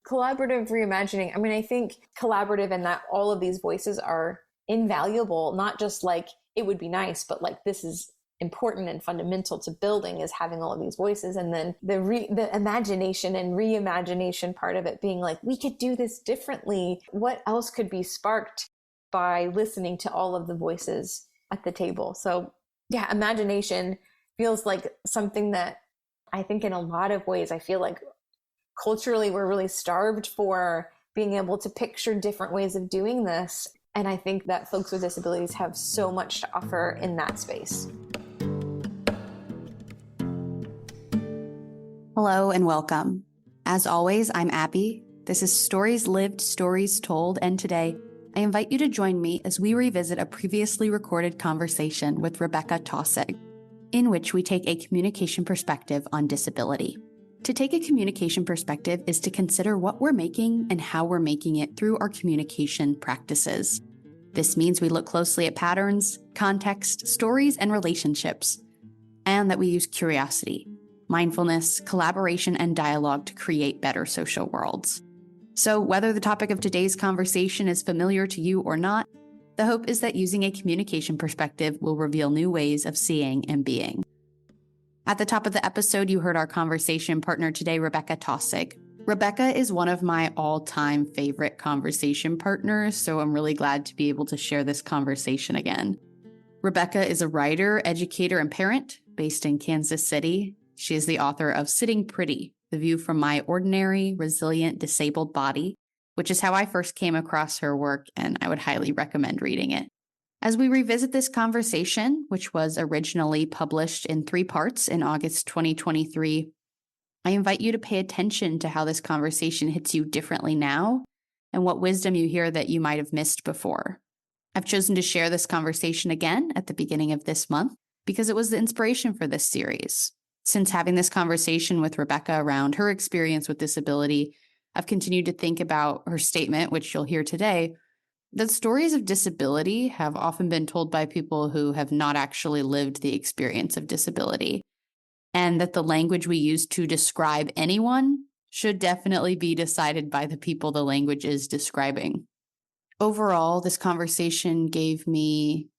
collaborative reimagining. I mean, I think collaborative and that all of these voices are invaluable, not just like it would be nice, but like this is important and fundamental to building is having all of these voices. And then the imagination and reimagination part of it being like, we could do this differently. What else could be sparked by listening to all of the voices at the table? So yeah, imagination feels like something that I think in a lot of ways, I feel like culturally we're really starved for being able to picture different ways of doing this. And I think that folks with disabilities have so much to offer in that space. Hello and welcome. As always, I'm Abbie. This is Stories Lived, Stories Told, and today I invite you to join me as we revisit a previously recorded conversation with Rebekah Taussig, in which we take a communication perspective on disability. To take a communication perspective is to consider what we're making and how we're making it through our communication practices. This means we look closely at patterns, context, stories, and relationships, and that we use curiosity, mindfulness, collaboration, and dialogue to create better social worlds. So whether the topic of today's conversation is familiar to you or not, the hope is that using a communication perspective will reveal new ways of seeing and being. At the top of the episode, you heard our conversation partner today, Rebekah Taussig. Rebekah is one of my all-time favorite conversation partners, so I'm really glad to be able to share this conversation again. Rebekah is a writer, educator, and parent based in Kansas City. She is the author of Sitting Pretty, The View from My Ordinary, Resilient, Disabled Body, which is how I first came across her work, and I would highly recommend reading it. As we revisit this conversation, which was originally published in 3 parts in August 2023, I invite you to pay attention to how this conversation hits you differently now and what wisdom you hear that you might have missed before. I've chosen to share this conversation again at the beginning of this month because it was the inspiration for this series. Since having this conversation with Rebekah around her experience with disability, I've continued to think about her statement, which you'll hear today, that stories of disability have often been told by people who have not actually lived the experience of disability, and that the language we use to describe anyone should definitely be decided by the people the language is describing. Overall, this conversation gave me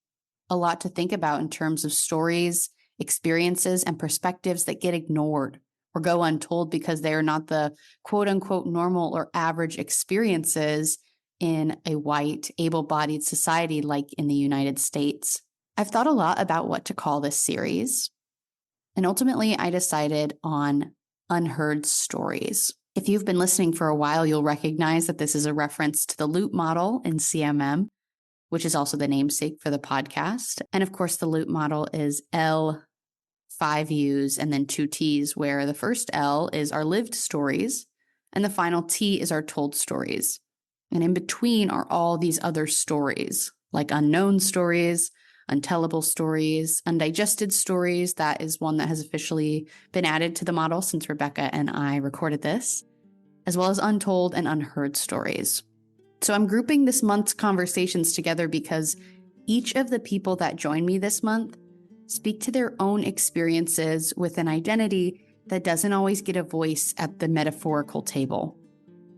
a lot to think about in terms of stories, experiences, and perspectives that get ignored or go untold because they are not the quote-unquote normal or average experiences in a white, able-bodied society like in the United States. I've thought a lot about what to call this series, and ultimately I decided on Unheard Stories. If you've been listening for a while, you'll recognize that this is a reference to the loop model in CMM, which is also the namesake for the podcast. And of course, the loop model is L, 5 U's, and then 2 T's, where the first L is our lived stories, and the final T is our told stories. And in between are all these other stories, like unknown stories, untellable stories, undigested stories. That is one that has officially been added to the model since Rebekah and I recorded this, as well as untold and unheard stories. So I'm grouping this month's conversations together because each of the people that join me this month speak to their own experiences with an identity that doesn't always get a voice at the metaphorical table.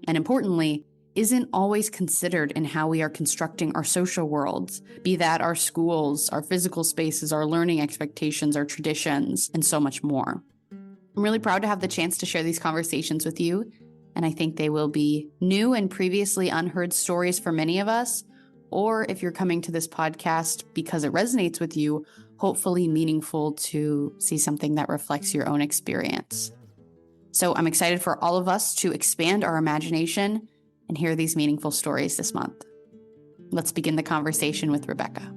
And importantly, isn't always considered in how we are constructing our social worlds, be that our schools, our physical spaces, our learning expectations, our traditions, and so much more. I'm really proud to have the chance to share these conversations with you, and I think they will be new and previously unheard stories for many of us, or if you're coming to this podcast because it resonates with you, hopefully meaningful to see something that reflects your own experience. So I'm excited for all of us to expand our imagination and hear these meaningful stories this month. Let's begin the conversation with Rebekah.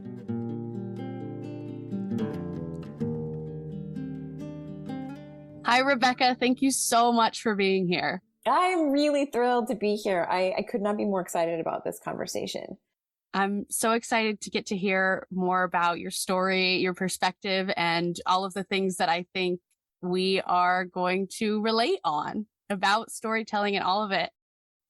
Hi, Rebekah. Thank you so much for being here. I'm really thrilled to be here. I could not be more excited about this conversation. I'm so excited to get to hear more about your story, your perspective, and all of the things that I think we are going to relate on about storytelling and all of it.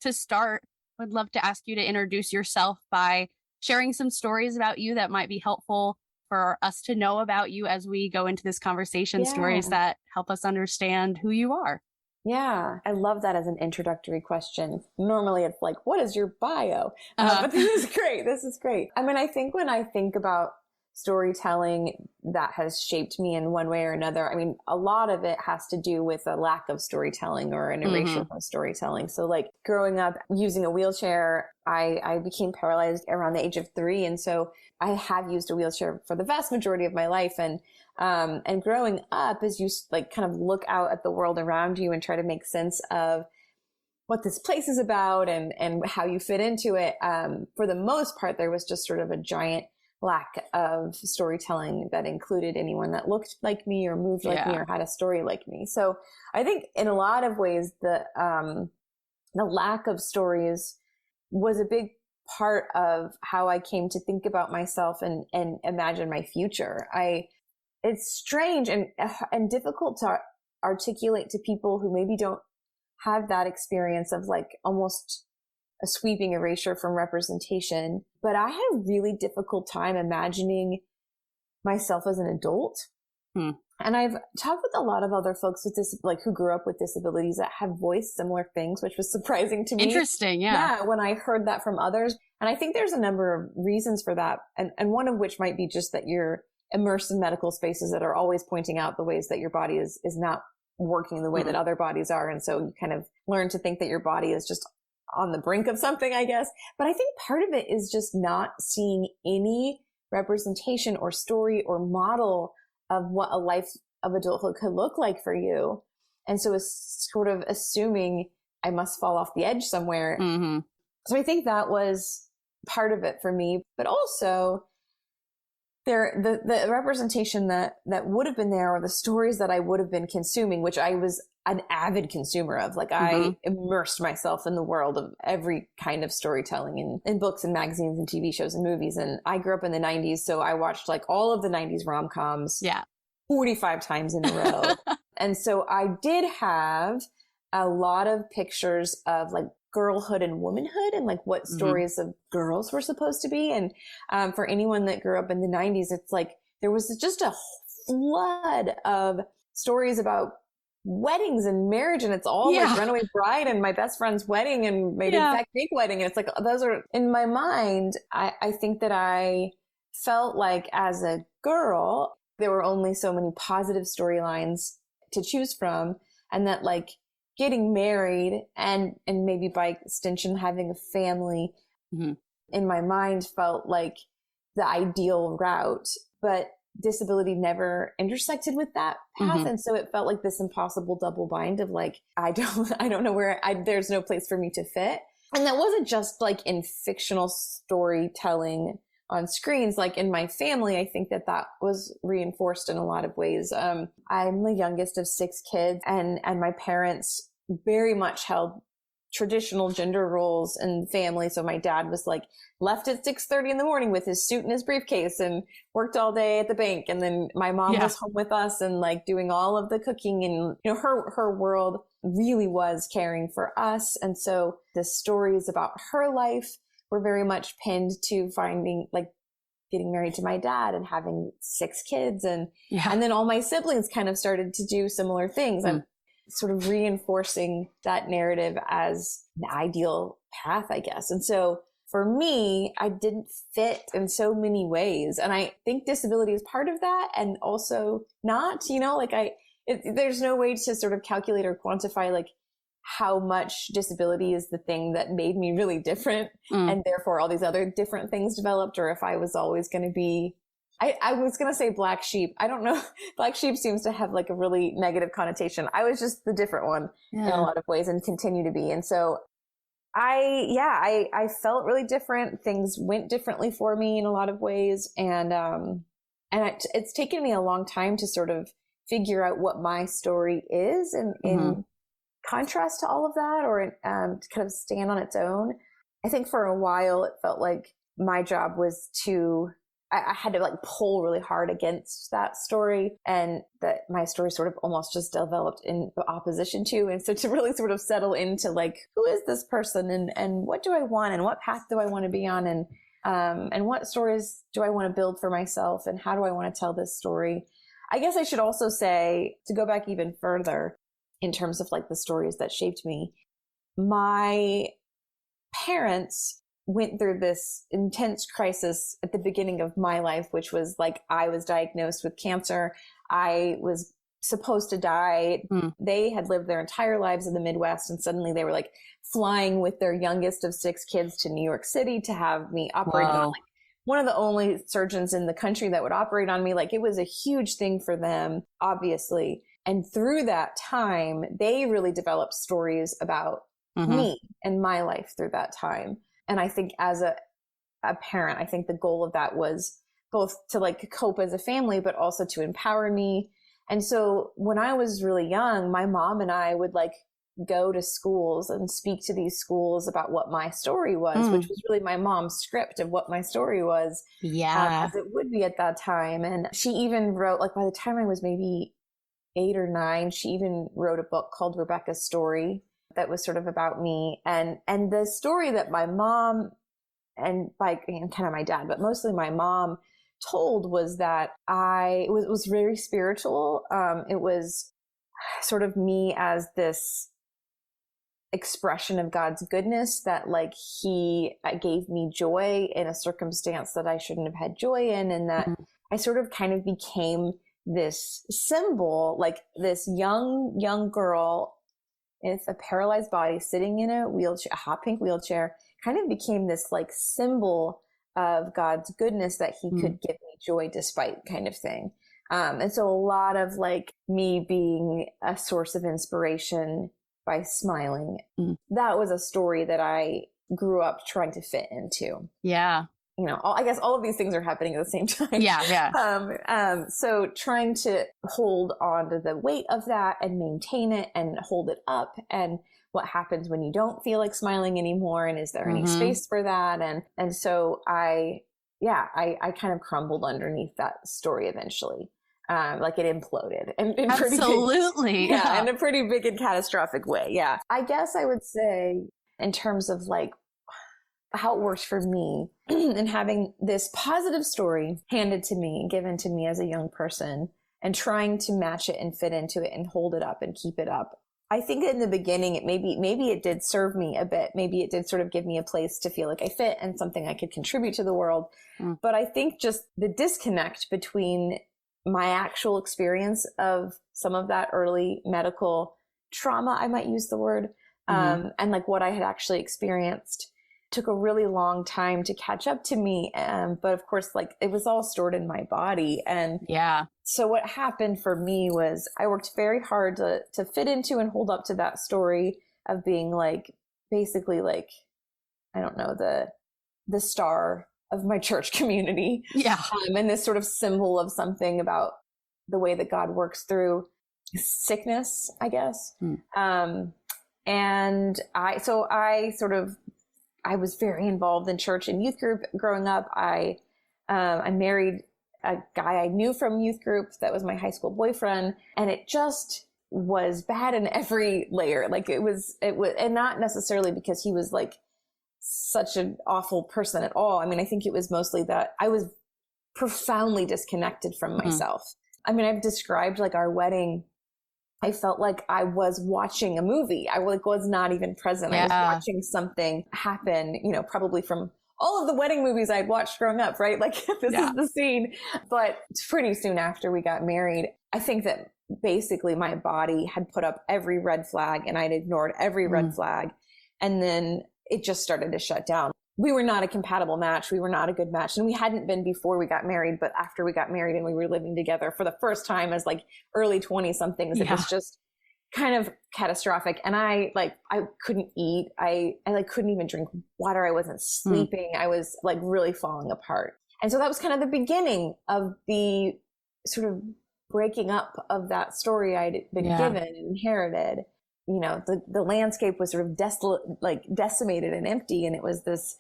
To start, I'd love to ask you to introduce yourself by sharing some stories about you that might be helpful for us to know about you as we go into this conversation, stories that help us understand who you are. Yeah, I love that as an introductory question. Normally it's like, what is your bio? But this is great. This is great. I mean, I think when I think about storytelling that has shaped me in one way or another, I mean, a lot of it has to do with a lack of storytelling or an erasure from storytelling. So like growing up using a wheelchair, I became paralyzed around the age of 3. And so I have used a wheelchair for the vast majority of my life. And growing up, as you like kind of look out at the world around you and try to make sense of what this place is about and how you fit into it, for the most part, there was just sort of a giant lack of storytelling that included anyone that looked like me or moved like me or had a story like me. So I think in a lot of ways, the lack of stories was a big part of how I came to think about myself and imagine my future. It's strange and difficult to articulate to people who maybe don't have that experience of like almost a sweeping erasure from representation. But I had a really difficult time imagining myself as an adult. And I've talked with a lot of other folks with this, like who grew up with disabilities that have voiced similar things, which was surprising to me. Interesting. Yeah. When I heard that from others. And I think there's a number of reasons for that. And one of which might be just that you're immersed in medical spaces that are always pointing out the ways that your body is not working the way that other bodies are. And so you kind of learn to think that your body is just on the brink of something, I guess. But I think part of it is just not seeing any representation or story or model of what a life of adulthood could look like for you. And so it's sort of assuming I must fall off the edge somewhere. So I think that was part of it for me, but also the representation that would have been there, or the stories that I would have been consuming, which I was an avid consumer of. Like I immersed myself in the world of every kind of storytelling in books and magazines and TV shows and movies. And I grew up in the 90s. So I watched like all of the 90s rom-coms 45 times in a row. And so I did have a lot of pictures of like girlhood and womanhood and like what stories of girls were supposed to be. And for anyone that grew up in the 90s, it's like there was just a flood of stories about weddings and marriage, and it's all like Runaway Bride and My Best Friend's Wedding and maybe Fat Greek Wedding. And it's like, those are in my mind. I think that I felt like as a girl, there were only so many positive storylines to choose from, and that like getting married and maybe by extension having a family in my mind felt like the ideal route, but disability never intersected with that path. And so it felt like this impossible double bind of like, I don't know where there's no place for me to fit. And that wasn't just like in fictional storytelling on screens. Like in my family, I think that was reinforced in a lot of ways. I'm the youngest of 6 kids, and my parents very much held traditional gender roles in the family. So my dad was like left at 6:30 in the morning with his suit and his briefcase and worked all day at the bank. And then my mom was home with us and like doing all of the cooking, and, you know, her world really was caring for us. And so the stories about her life were very much pinned to finding, like, getting married to my dad and having 6 kids. And then all my siblings kind of started to do similar things. I'm sort of reinforcing that narrative as the ideal path, I guess. And so for me, I didn't fit in so many ways. And I think disability is part of that, and also not, you know, like there's no way to sort of calculate or quantify like how much disability is the thing that made me really different. And therefore all these other different things developed, or if I was always going to be, I was going to say black sheep. I don't know. Black sheep seems to have like a really negative connotation. I was just the different one in a lot of ways and continue to be. And so I felt really different. Things went differently for me in a lot of ways. And it's taken me a long time to sort of figure out what my story is in contrast to all of that, or to kind of stand on its own. I think for a while it felt like my job was I had to like pull really hard against that story, and that my story sort of almost just developed in opposition to. And so to really sort of settle into like, who is this person, and what do I want, and what path do I want to be on, and what stories do I want to build for myself, and how do I want to tell this story? I guess I should also say, to go back even further, in terms of like the stories that shaped me. My parents went through this intense crisis at the beginning of my life, which was like, I was diagnosed with cancer. I was supposed to die. They had lived their entire lives in the Midwest, and suddenly they were like flying with their youngest of 6 kids to New York City to have me operated on, like one of the only surgeons in the country that would operate on me. Like, it was a huge thing for them, obviously. And through that time, they really developed stories about me and my life through that time. And I think as a parent, I think the goal of that was both to like cope as a family, but also to empower me. And so when I was really young, my mom and I would like go to schools and speak to these schools about what my story was, which was really my mom's script of what my story was. As it would be at that time. And she even wrote, like, by the time I was maybe 8 or 9, she even wrote a book called Rebekah's Story that was sort of about me. And the story that my mom and kind of my dad, but mostly my mom told was that it was very spiritual. It was sort of me as this expression of God's goodness, that like he gave me joy in a circumstance that I shouldn't have had joy in. And that I sort of kind of became this symbol, like this young girl with a paralyzed body sitting in a wheelchair, a hot pink wheelchair, kind of became this like symbol of God's goodness, that he could give me joy despite, kind of thing. And so a lot of like me being a source of inspiration by smiling, that was a story that I grew up trying to fit into. Yeah. You know, I guess all of these things are happening at the same time. Yeah. So trying to hold on to the weight of that and maintain it and hold it up, and what happens when you don't feel like smiling anymore, and is there any space for that? And so I kind of crumbled underneath that story eventually. Like it imploded and in absolutely, in a pretty big and catastrophic way. Yeah, I guess I would say in terms of like how it works for me and having this positive story handed to me, given to me as a young person, and trying to match it and fit into it and hold it up and keep it up. I think in the beginning, maybe it did serve me a bit. Maybe it did sort of give me a place to feel like I fit and something I could contribute to the world. But I think just the disconnect between my actual experience of some of that early medical trauma, I might use the word, and like what I had actually experienced, took a really long time to catch up to me. But of course, like it was all stored in my body. And so what happened for me was I worked very hard to fit into and hold up to that story of being like, basically like, I don't know, the star of my church community. And this sort of symbol of something about the way that God works through sickness, I guess. And I was very involved in church and youth group growing up. I married a guy I knew from youth group that was my high school boyfriend, and it just was bad in every layer. Like it was, and not necessarily because he was like such an awful person at all. I mean, I think it was mostly that I was profoundly disconnected from myself. I mean, I've described like our wedding. I felt like I was watching a movie. I was not even present. I was watching something happen, you know, probably from all of the wedding movies I'd watched growing up, right? Like this is the scene. But pretty soon after we got married, I think that basically my body had put up every red flag and I'd ignored every red flag. And then it just started to shut down. We were not a compatible match. We were not a good match. And we hadn't been before we got married, but after we got married and we were living together for the first time as like early 20 somethings, it was just kind of catastrophic. And I couldn't eat. I like couldn't even drink water. I wasn't sleeping. I was like really falling apart. And so that was kind of the beginning of the sort of breaking up of that story I'd been given and inherited. You know, the landscape was sort of decimated and empty. And it was this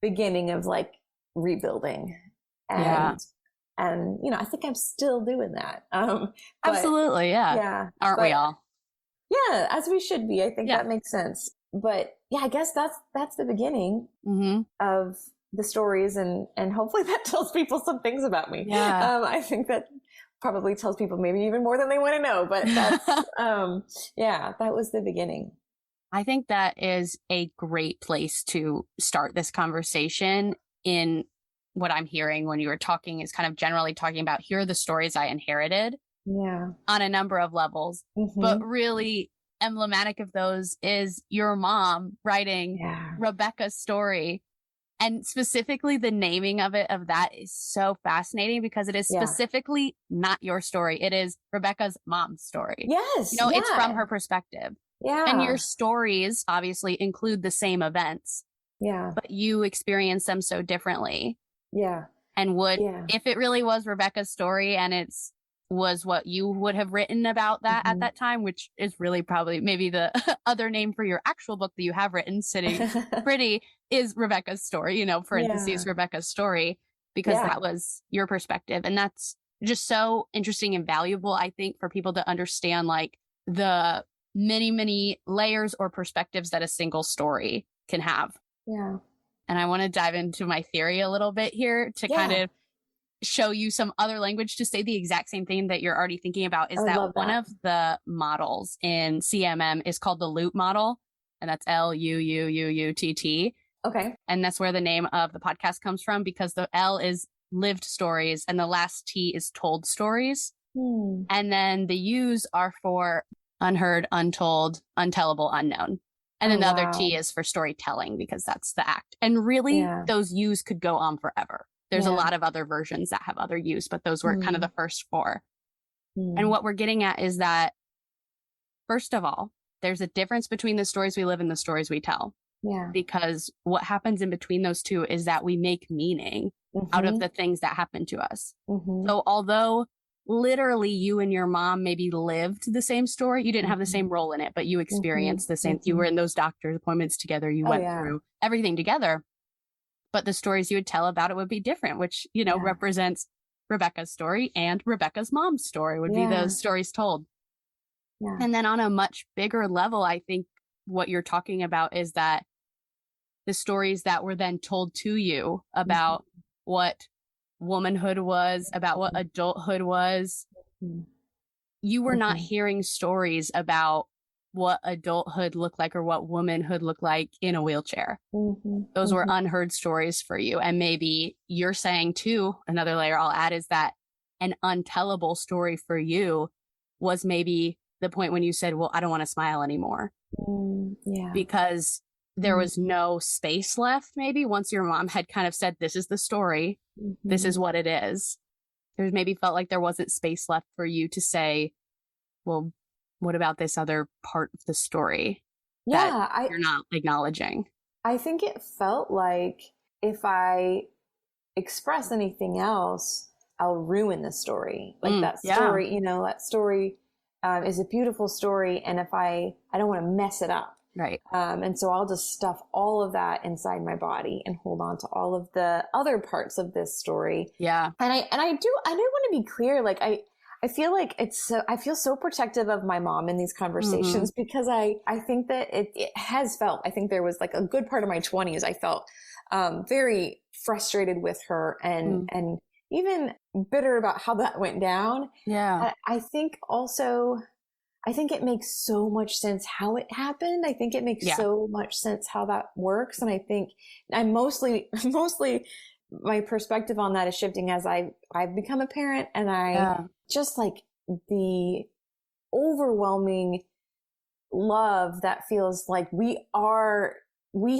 beginning of like rebuilding. And, you know, I think I'm still doing that. Absolutely. Yeah. Aren't we all? Yeah. As we should be. I think that makes sense. But yeah, I guess that's the beginning of the stories. And hopefully that tells people some things about me. I think that probably tells people maybe even more than they want to know, but that's, yeah, that was the beginning. I think that is a great place to start this conversation. In what I'm hearing when you were talking is kind of generally talking about, here are the stories I inherited on a number of levels, but really emblematic of those is your mom writing Rebekah's story. And specifically the naming of that is so fascinating because it is specifically not your story. It is Rebekah's mom's story. Yes. It's from her perspective. Yeah. And your stories obviously include the same events. Yeah. But you experience them so differently. Yeah. And if it really was Rebekah's story and was what you would have written about that at that time, which is really probably maybe the other name for your actual book that you have written, Sitting Pretty, is Rebekah's story, parentheses, Rebekah's story, because that was your perspective. And that's just so interesting and valuable, I think, for people to understand like the many, many layers or perspectives that a single story can have. Yeah. And I want to dive into my theory a little bit here to kind of show you some other language to say the exact same thing that you're already thinking about. Is that one of the models in CMM is called the loop model, and that's LUUUUTT. Okay. And that's where the name of the podcast comes from, because the L is lived stories and the last T is told stories. And then the U's are for unheard, untold, untellable, unknown. And then the other T is for storytelling, because that's the act. And really, those U's could go on forever. There's a lot of other versions that have other U's, but those were kind of the first four. And what we're getting at is that, first of all, there's a difference between the stories we live and the stories we tell. Yeah. Because what happens in between those two is that we make meaning out of the things that happen to us. So although literally you and your mom maybe lived the same story, you didn't have the same role in it, but you experienced the same. You were in those doctor's appointments together. You went through everything together, but the stories you would tell about it would be different, which, represents Rebekah's story, and Rebekah's mom's story would be those stories told. And then on a much bigger level, I think what you're talking about is that the stories that were then told to you about what womanhood was, about what adulthood was, you were not hearing stories about what adulthood looked like or what womanhood looked like in a wheelchair. Those were unheard stories for you. And maybe you're saying too, another layer I'll add is that an untellable story for you was maybe the point when you said, well, I don't want to smile anymore. Because there was no space left, maybe once your mom had kind of said, this is the story, this is what it is. There maybe felt like there wasn't space left for you to say, well, what about this other part of the story that you're not acknowledging? I think it felt like if I express anything else, I'll ruin the story. Like that story, that story is a beautiful story. And if I don't want to mess it up. Right. And so I'll just stuff all of that inside my body and hold on to all of the other parts of this story. Yeah. And I do want to be clear. Like I feel like I feel so protective of my mom in these conversations because I think that it has felt, I think there was like a good part of my 20s. I felt, very frustrated with her and even bitter about how that went down. Yeah. I think it makes so much sense how it happened. I think it makes so much sense how that works. And I think I'm mostly my perspective on that is shifting as I've become a parent, and I just like the overwhelming love that feels like we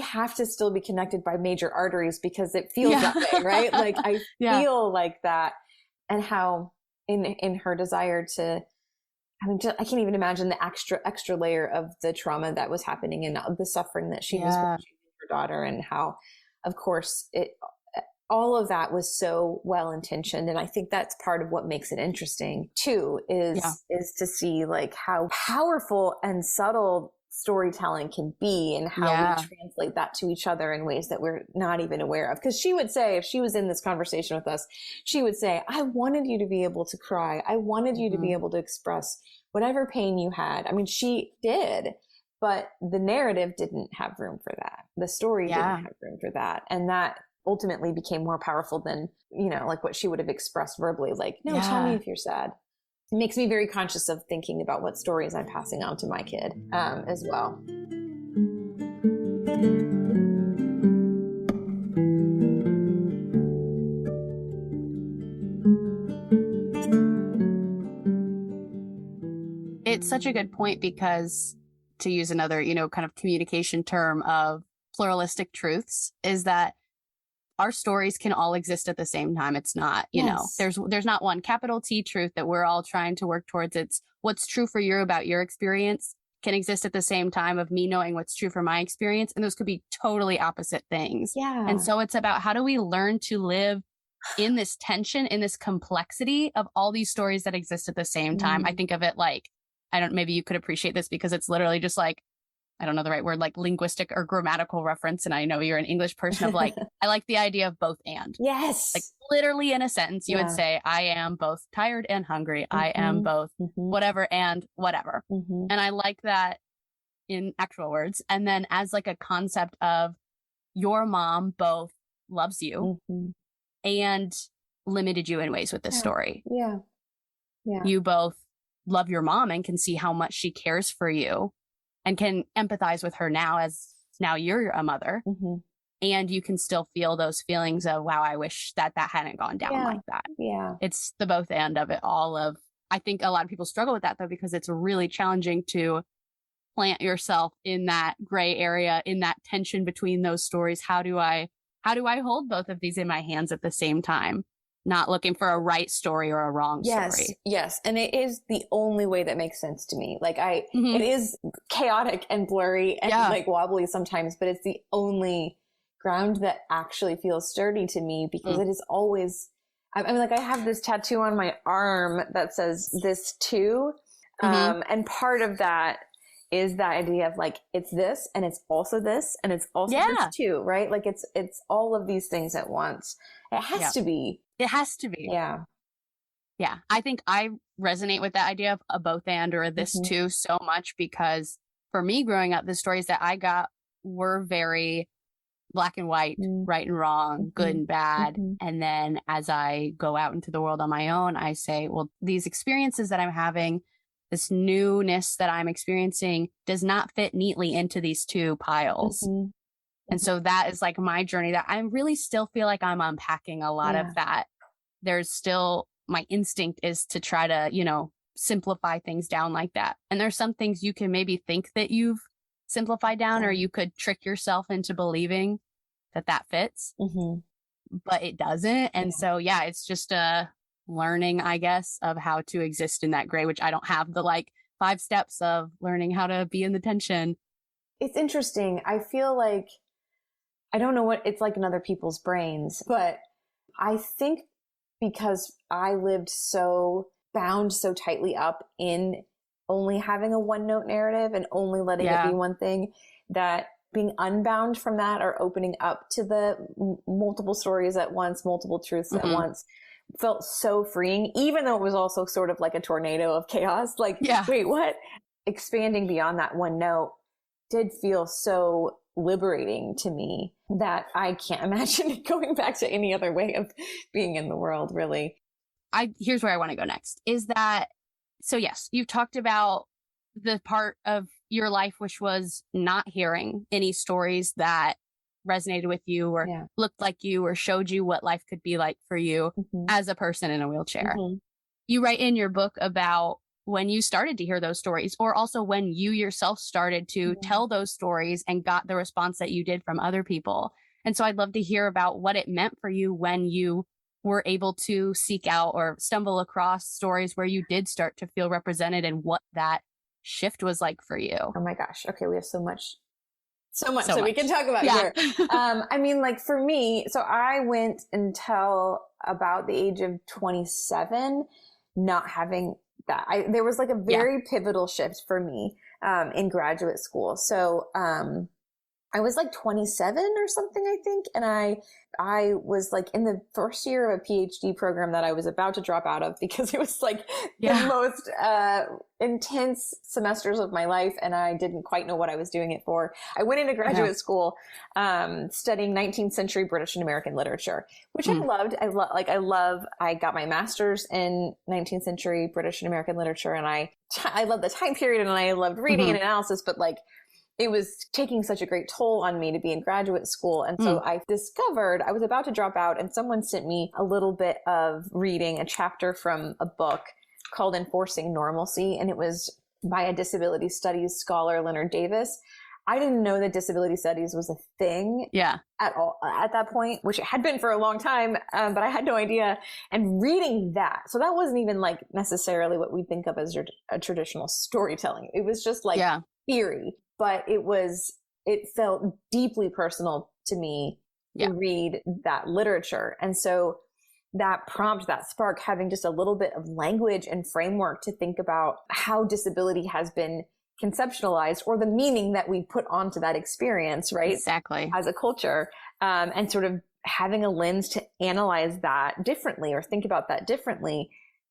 have to still be connected by major arteries because it feels that way, right? Like I feel like that, and how in her desire to, I can't even imagine the extra layer of the trauma that was happening and the suffering that she was watching her daughter, and how, of course, all of that was so well intentioned. And I think that's part of what makes it interesting too, is to see like how powerful and subtle storytelling can be, and how we translate that to each other in ways that we're not even aware of. Because she would say, if she was in this conversation with us, she would say, I wanted you to be able to cry. I wanted you to be able to express whatever pain you had. I mean, she did, but the narrative didn't have room for that. The story didn't have room for that. And that ultimately became more powerful than, like what she would have expressed verbally. Like, no, tell me if you're sad. It makes me very conscious of thinking about what stories I'm passing on to my kid as well. It's such a good point because, to use another, kind of communication term of pluralistic truths, is that our stories can all exist at the same time. It's not, there's not one capital T truth that we're all trying to work towards. It's what's true for you about your experience can exist at the same time of me knowing what's true for my experience. And those could be totally opposite things. Yeah. And so it's about how do we learn to live in this tension, in this complexity of all these stories that exist at the same time. I think of it like, maybe you could appreciate this because it's literally just like, I don't know the right word, like linguistic or grammatical reference. And I know you're an English person of like, I like the idea of both and. Yes. Like literally in a sentence, you would say, I am both tired and hungry. I am both whatever and whatever. And I like that in actual words. And then as like a concept of your mom both loves you and limited you in ways with this story. Yeah. You both love your mom and can see how much she cares for you and can empathize with her now you're a mother. And you can still feel those feelings of, wow, I wish that hadn't gone down like that. Yeah. It's the both end of it all I think a lot of people struggle with that though, because it's really challenging to plant yourself in that gray area, in that tension between those stories. How do I hold both of these in my hands at the same time? Not looking for a right story or a wrong story. Yes. And it is the only way that makes sense to me. Like it is chaotic and blurry and like wobbly sometimes, but it's the only ground that actually feels sturdy to me because it is always, I mean, like I have this tattoo on my arm that says this too. And part of that is that idea of like, it's this and it's also this and it's also this too, right? Like it's all of these things at once. It has to be. It has to be. Yeah. Yeah. I think I resonate with that idea of a both and or a this too so much because for me growing up, the stories that I got were very black and white, right and wrong, good and bad. And then as I go out into the world on my own, I say, well, these experiences that I'm having, this newness that I'm experiencing does not fit neatly into these two piles. And so that is like my journey that I really still feel like I'm unpacking a lot of that. There's still, my instinct is to try to, simplify things down like that. And there's some things you can maybe think that you've simplified down or you could trick yourself into believing that fits, but it doesn't. And so, it's just a learning, I guess, of how to exist in that gray, which I don't have the like 5 steps of learning how to be in the tension. It's interesting. I feel like I don't know what it's like in other people's brains, but I think because I lived so bound so tightly up in only having a one note narrative and only letting it be one thing, that being unbound from that or opening up to the multiple stories at once, multiple truths at once felt so freeing, even though it was also sort of like a tornado of chaos. Like, wait, what? Expanding beyond that one note did feel so liberating to me that I can't imagine going back to any other way of being in the world, really. Here's where I want to go next is that, so yes, you've talked about the part of your life, which was not hearing any stories that resonated with you or looked like you or showed you what life could be like for you as a person in a wheelchair. You write in your book about when you started to hear those stories, or also when you yourself started to tell those stories and got the response that you did from other people. And so I'd love to hear about what it meant for you when you were able to seek out or stumble across stories where you did start to feel represented and what that shift was like for you. Oh my gosh. Okay. We have so much that we can talk about here. I mean, like for me, so I went until about the age of 27, not having that. There was like a very pivotal shift for me in graduate school. So I was like 27 or something, I think. And I was like in the first year of a PhD program that I was about to drop out of because it was like the most intense semesters of my life. And I didn't quite know what I was doing it for. I went into graduate school, studying 19th century British and American literature, which I loved. I got my master's in 19th century British and American literature. And I loved the time period and I loved reading and analysis, but like, it was taking such a great toll on me to be in graduate school. And so I discovered I was about to drop out and someone sent me a little bit of reading, a chapter from a book called Enforcing Normalcy. And it was by a disability studies scholar, Leonard Davis. I didn't know that disability studies was a thing at all at that point, which it had been for a long time, but I had no idea. And reading that, so that wasn't even like necessarily what we think of as a traditional storytelling. It was just like theory. But it felt deeply personal to me to read that literature. And so that prompt, that spark, having just a little bit of language and framework to think about how disability has been conceptualized or the meaning that we put onto that experience, right? Exactly. As a culture, and sort of having a lens to analyze that differently or think about that differently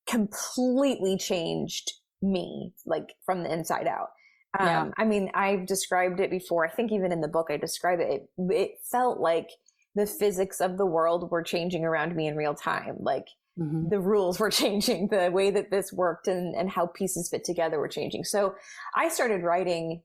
completely changed me, like from the inside out. I mean, I've described it before. I think even in the book, I describe it. It felt like the physics of the world were changing around me in real time. Like the rules were changing, the way that this worked and how pieces fit together were changing. So I started writing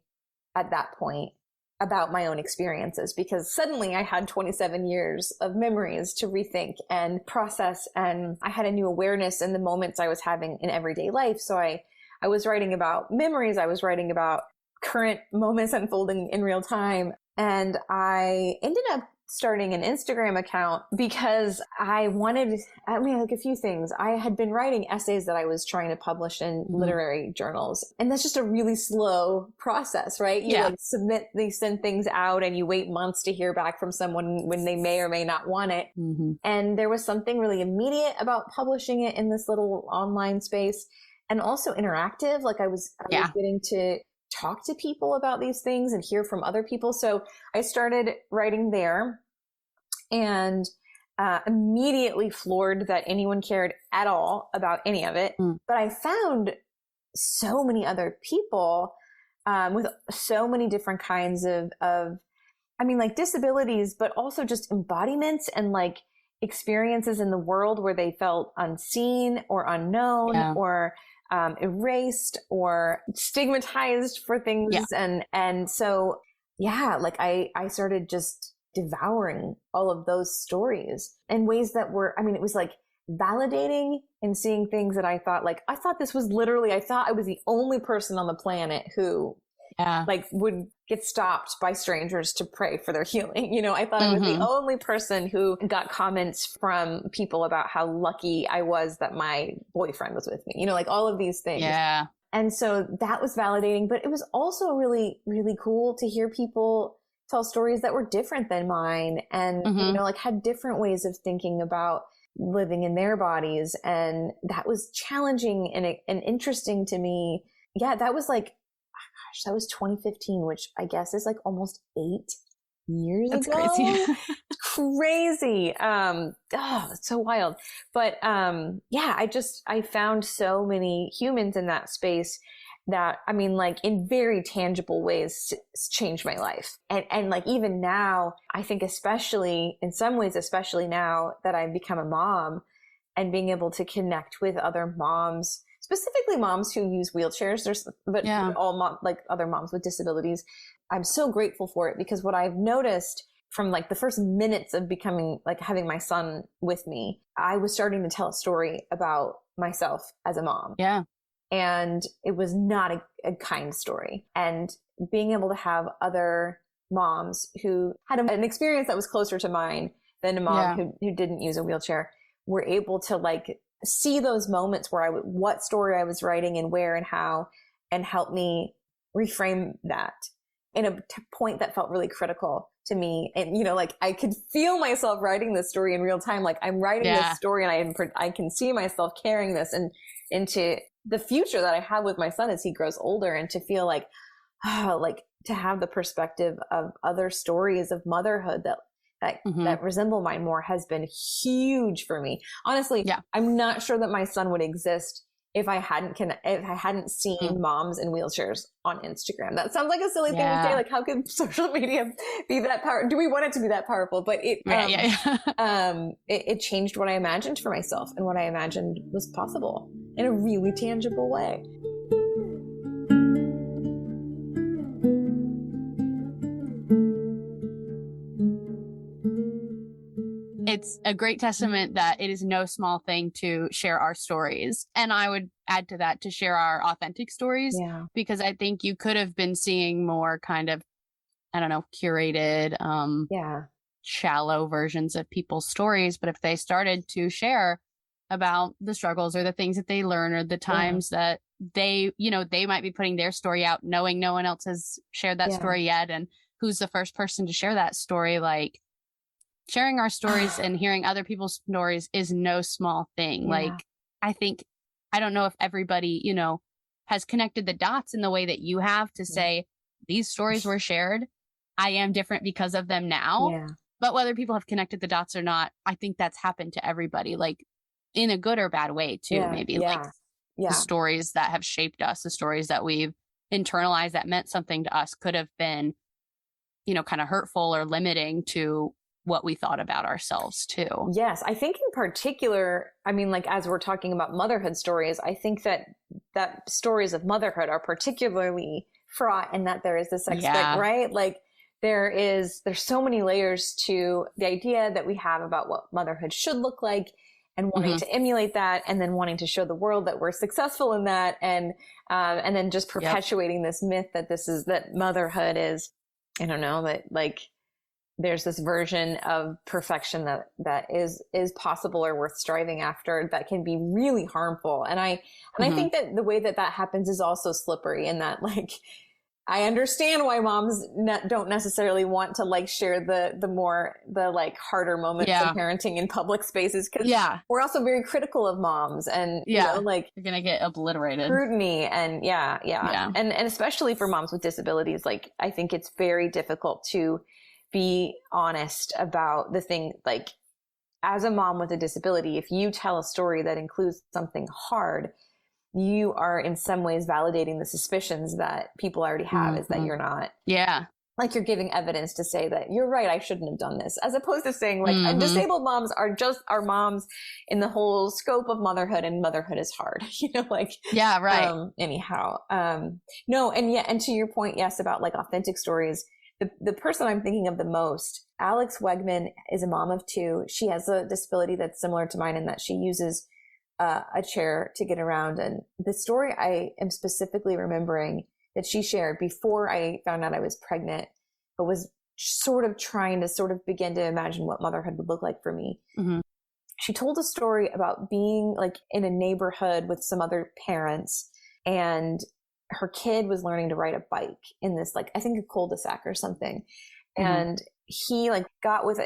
at that point about my own experiences because suddenly I had 27 years of memories to rethink and process. And I had a new awareness in the moments I was having in everyday life. So I was writing about memories. I was writing about current moments unfolding in real time. And I ended up starting an Instagram account because I wanted, like a few things. I had been writing essays that I was trying to publish in literary journals. And that's just a really slow process, right? You send things out and you wait months to hear back from someone when they may or may not want it. And there was something really immediate about publishing it in this little online space. And also interactive. Like I was getting to talk to people about these things and hear from other people. So I started writing there and immediately floored that anyone cared at all about any of it. But I found so many other people with so many different kinds of, I mean, like disabilities, but also just embodiments and like experiences in the world where they felt unseen or unknown or erased or stigmatized for things. And so, like I started just devouring all of those stories in ways that were, I mean, it was like validating and seeing things that I thought I thought I was the only person on the planet who like would get stopped by strangers to pray for their healing. You know, I thought I was the only person who got comments from people about how lucky I was that my boyfriend was with me, you know, like all of these things. Yeah. And so that was validating, but it was also really, really cool to hear people tell stories that were different than mine and, you know, like had different ways of thinking about living in their bodies. And that was challenging and interesting to me. Yeah, that was like, that was 2015, which I guess is like almost 8 years ago. Crazy. Crazy. It's so wild. But I found so many humans in that space that, I mean, like in very tangible ways changed my life. And like even now, I think especially in some ways, especially now that I've become a mom and being able to connect with other moms, specifically moms who use wheelchairs, but all other moms with disabilities. I'm so grateful for it because what I've noticed from like the first minutes of becoming, like having my son with me, I was starting to tell a story about myself as a mom. Yeah. And it was not a kind story. And being able to have other moms who had an experience that was closer to mine than a mom who didn't use a wheelchair were able to like see those moments where what story I was writing and where and how, and help me reframe that in a point that felt really critical to me. And, you know, like I could feel myself writing this story in real time. Like I'm writing this story and I can see myself carrying this and into the future that I have with my son as he grows older, and to feel like, to have the perspective of other stories of motherhood that resemble mine more has been huge for me. Honestly, I'm not sure that my son would exist if I hadn't seen moms in wheelchairs on Instagram. That sounds like a silly thing to say. Like, how could social media be that powerful? Do we want it to be that powerful? But it changed what I imagined for myself and what I imagined was possible in a really tangible way. It's a great testament that it is no small thing to share our stories. And I would add to that to share our authentic stories, because I think you could have been seeing more kind of, I don't know, curated, shallow versions of people's stories. But if they started to share about the struggles or the things that they learn or the times that they might be putting their story out, knowing no one else has shared that story yet. And who's the first person to share that story? Like, sharing our stories and hearing other people's stories is no small thing. Like, I don't know if everybody, has connected the dots in the way that you have to say, these stories were shared. I am different because of them now. Yeah. But whether people have connected the dots or not, I think that's happened to everybody, like in a good or bad way too, maybe. Like the stories that have shaped us, the stories that we've internalized that meant something to us could have been, kind of hurtful or limiting to what we thought about ourselves too. Yes. I think in particular, I mean, like, as we're talking about motherhood stories, I think that stories of motherhood are particularly fraught in that there is this right? Like, there's so many layers to the idea that we have about what motherhood should look like, and wanting to emulate that, and then wanting to show the world that we're successful in that. And then just perpetuating this myth that motherhood is, I don't know, that like, there's this version of perfection that is possible or worth striving after that can be really harmful. And I think that the way that happens is also slippery, in that, like, I understand why moms don't necessarily want to like share the like harder moments of parenting in public spaces, because we're also very critical of moms, and like, you're gonna get obliterated, scrutiny, and and especially for moms with disabilities. Like, I think it's very difficult to be honest about the thing. Like, as a mom with a disability, if you tell a story that includes something hard, you are in some ways validating the suspicions that people already have, is that you're not. Like, you're giving evidence to say that you're right, I shouldn't have done this, as opposed to saying like, disabled moms are moms in the whole scope of motherhood, and motherhood is hard, anyhow. No. And to your point, yes, about like authentic stories, the person I'm thinking of the most, Alex Wegman, is a mom of two. She has a disability that's similar to mine in that she uses a chair to get around. And the story I am specifically remembering that she shared before I found out I was pregnant, but was sort of trying to begin to imagine what motherhood would look like for me. She told a story about being like in a neighborhood with some other parents, and her kid was learning to ride a bike in this, like, I think a cul-de-sac or something. And he like got with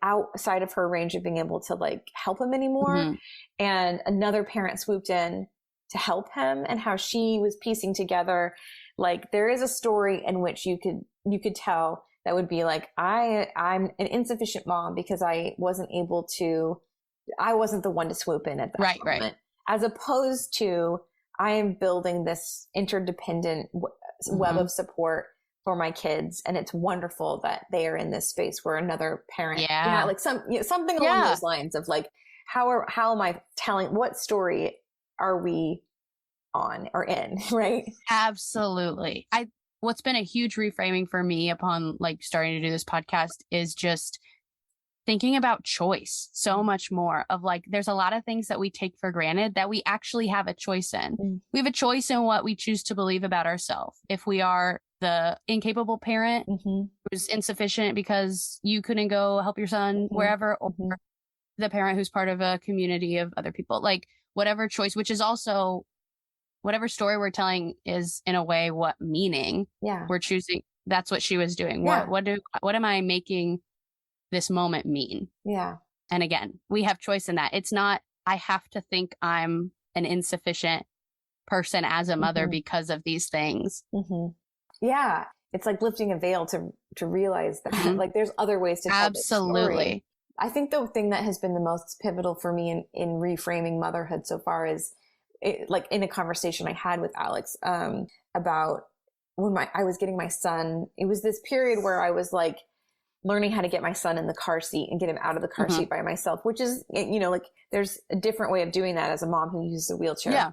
outside of her range of being able to like help him anymore. And another parent swooped in to help him, and how she was piecing together, like, there is a story in which you could tell that would be like, I'm an insufficient mom because I wasn't the one to swoop in at that moment. As opposed to, I am building this interdependent web of support for my kids, and it's wonderful that they are in this space where another parent, like something along those lines of like, how am I telling, what story are we on or in, right? Absolutely. What's been a huge reframing for me upon like starting to do this podcast is just thinking about choice so much more, of like, there's a lot of things that we take for granted that we actually have a choice in. We have a choice in what we choose to believe about ourselves. If we are the incapable parent who's insufficient because you couldn't go help your son wherever, or the parent who's part of a community of other people, like whatever choice, which is also whatever story we're telling is in a way what meaning we're choosing. That's what she was doing. What am I making this moment mean? And again, we have choice in that. It's not, I have to think I'm an insufficient person as a mother because of these things. it's like lifting a veil to realize that like there's other ways to tell this story. I think the thing that has been the most pivotal for me in reframing motherhood so far is like in a conversation I had with Alex about when I was getting my son. It was this period where I was like learning how to get my son in the car seat and get him out of the car seat by myself, which is, you know, like there's a different way of doing that as a mom who uses a wheelchair. Yeah.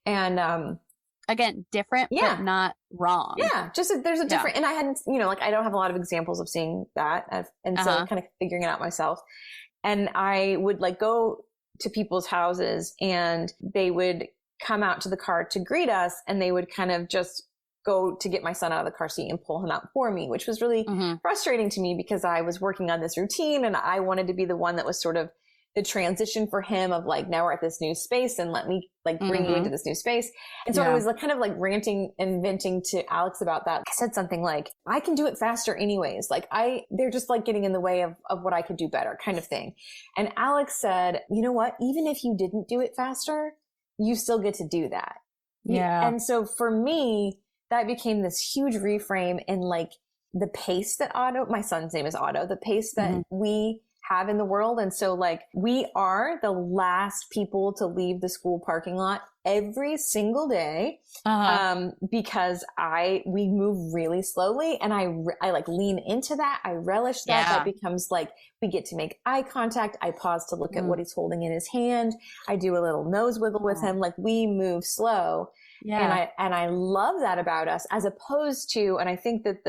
And, again, different, but not wrong. Yeah. There's a different, and I hadn't, you know, like I don't have a lot of examples of seeing that. And so kind of figuring it out myself. And I would like go to people's houses and they would come out to the car to greet us, and they would kind of just go to get my son out of the car seat and pull him out for me, which was really frustrating to me because I was working on this routine and I wanted to be the one that was sort of the transition for him of like, now we're at this new space and let me like bring you into this new space. And so I was like kind of like ranting and venting to Alex about that. I said something like, I can do it faster anyways. Like they're just like getting in the way of what I could do better kind of thing. And Alex said, you know what, even if you didn't do it faster, you still get to do that. Yeah. And so for me, that became this huge reframe in like the pace that my son's name is Otto, the pace that we have in the world. And so like we are the last people to leave the school parking lot every single day, because we move really slowly, and I like lean into that. I relish that. That becomes like, we get to make eye contact. I pause to look at what he's holding in his hand. I do a little nose wiggle with him. Like we move slow. Yeah. And I love that about us, as opposed to, and I think that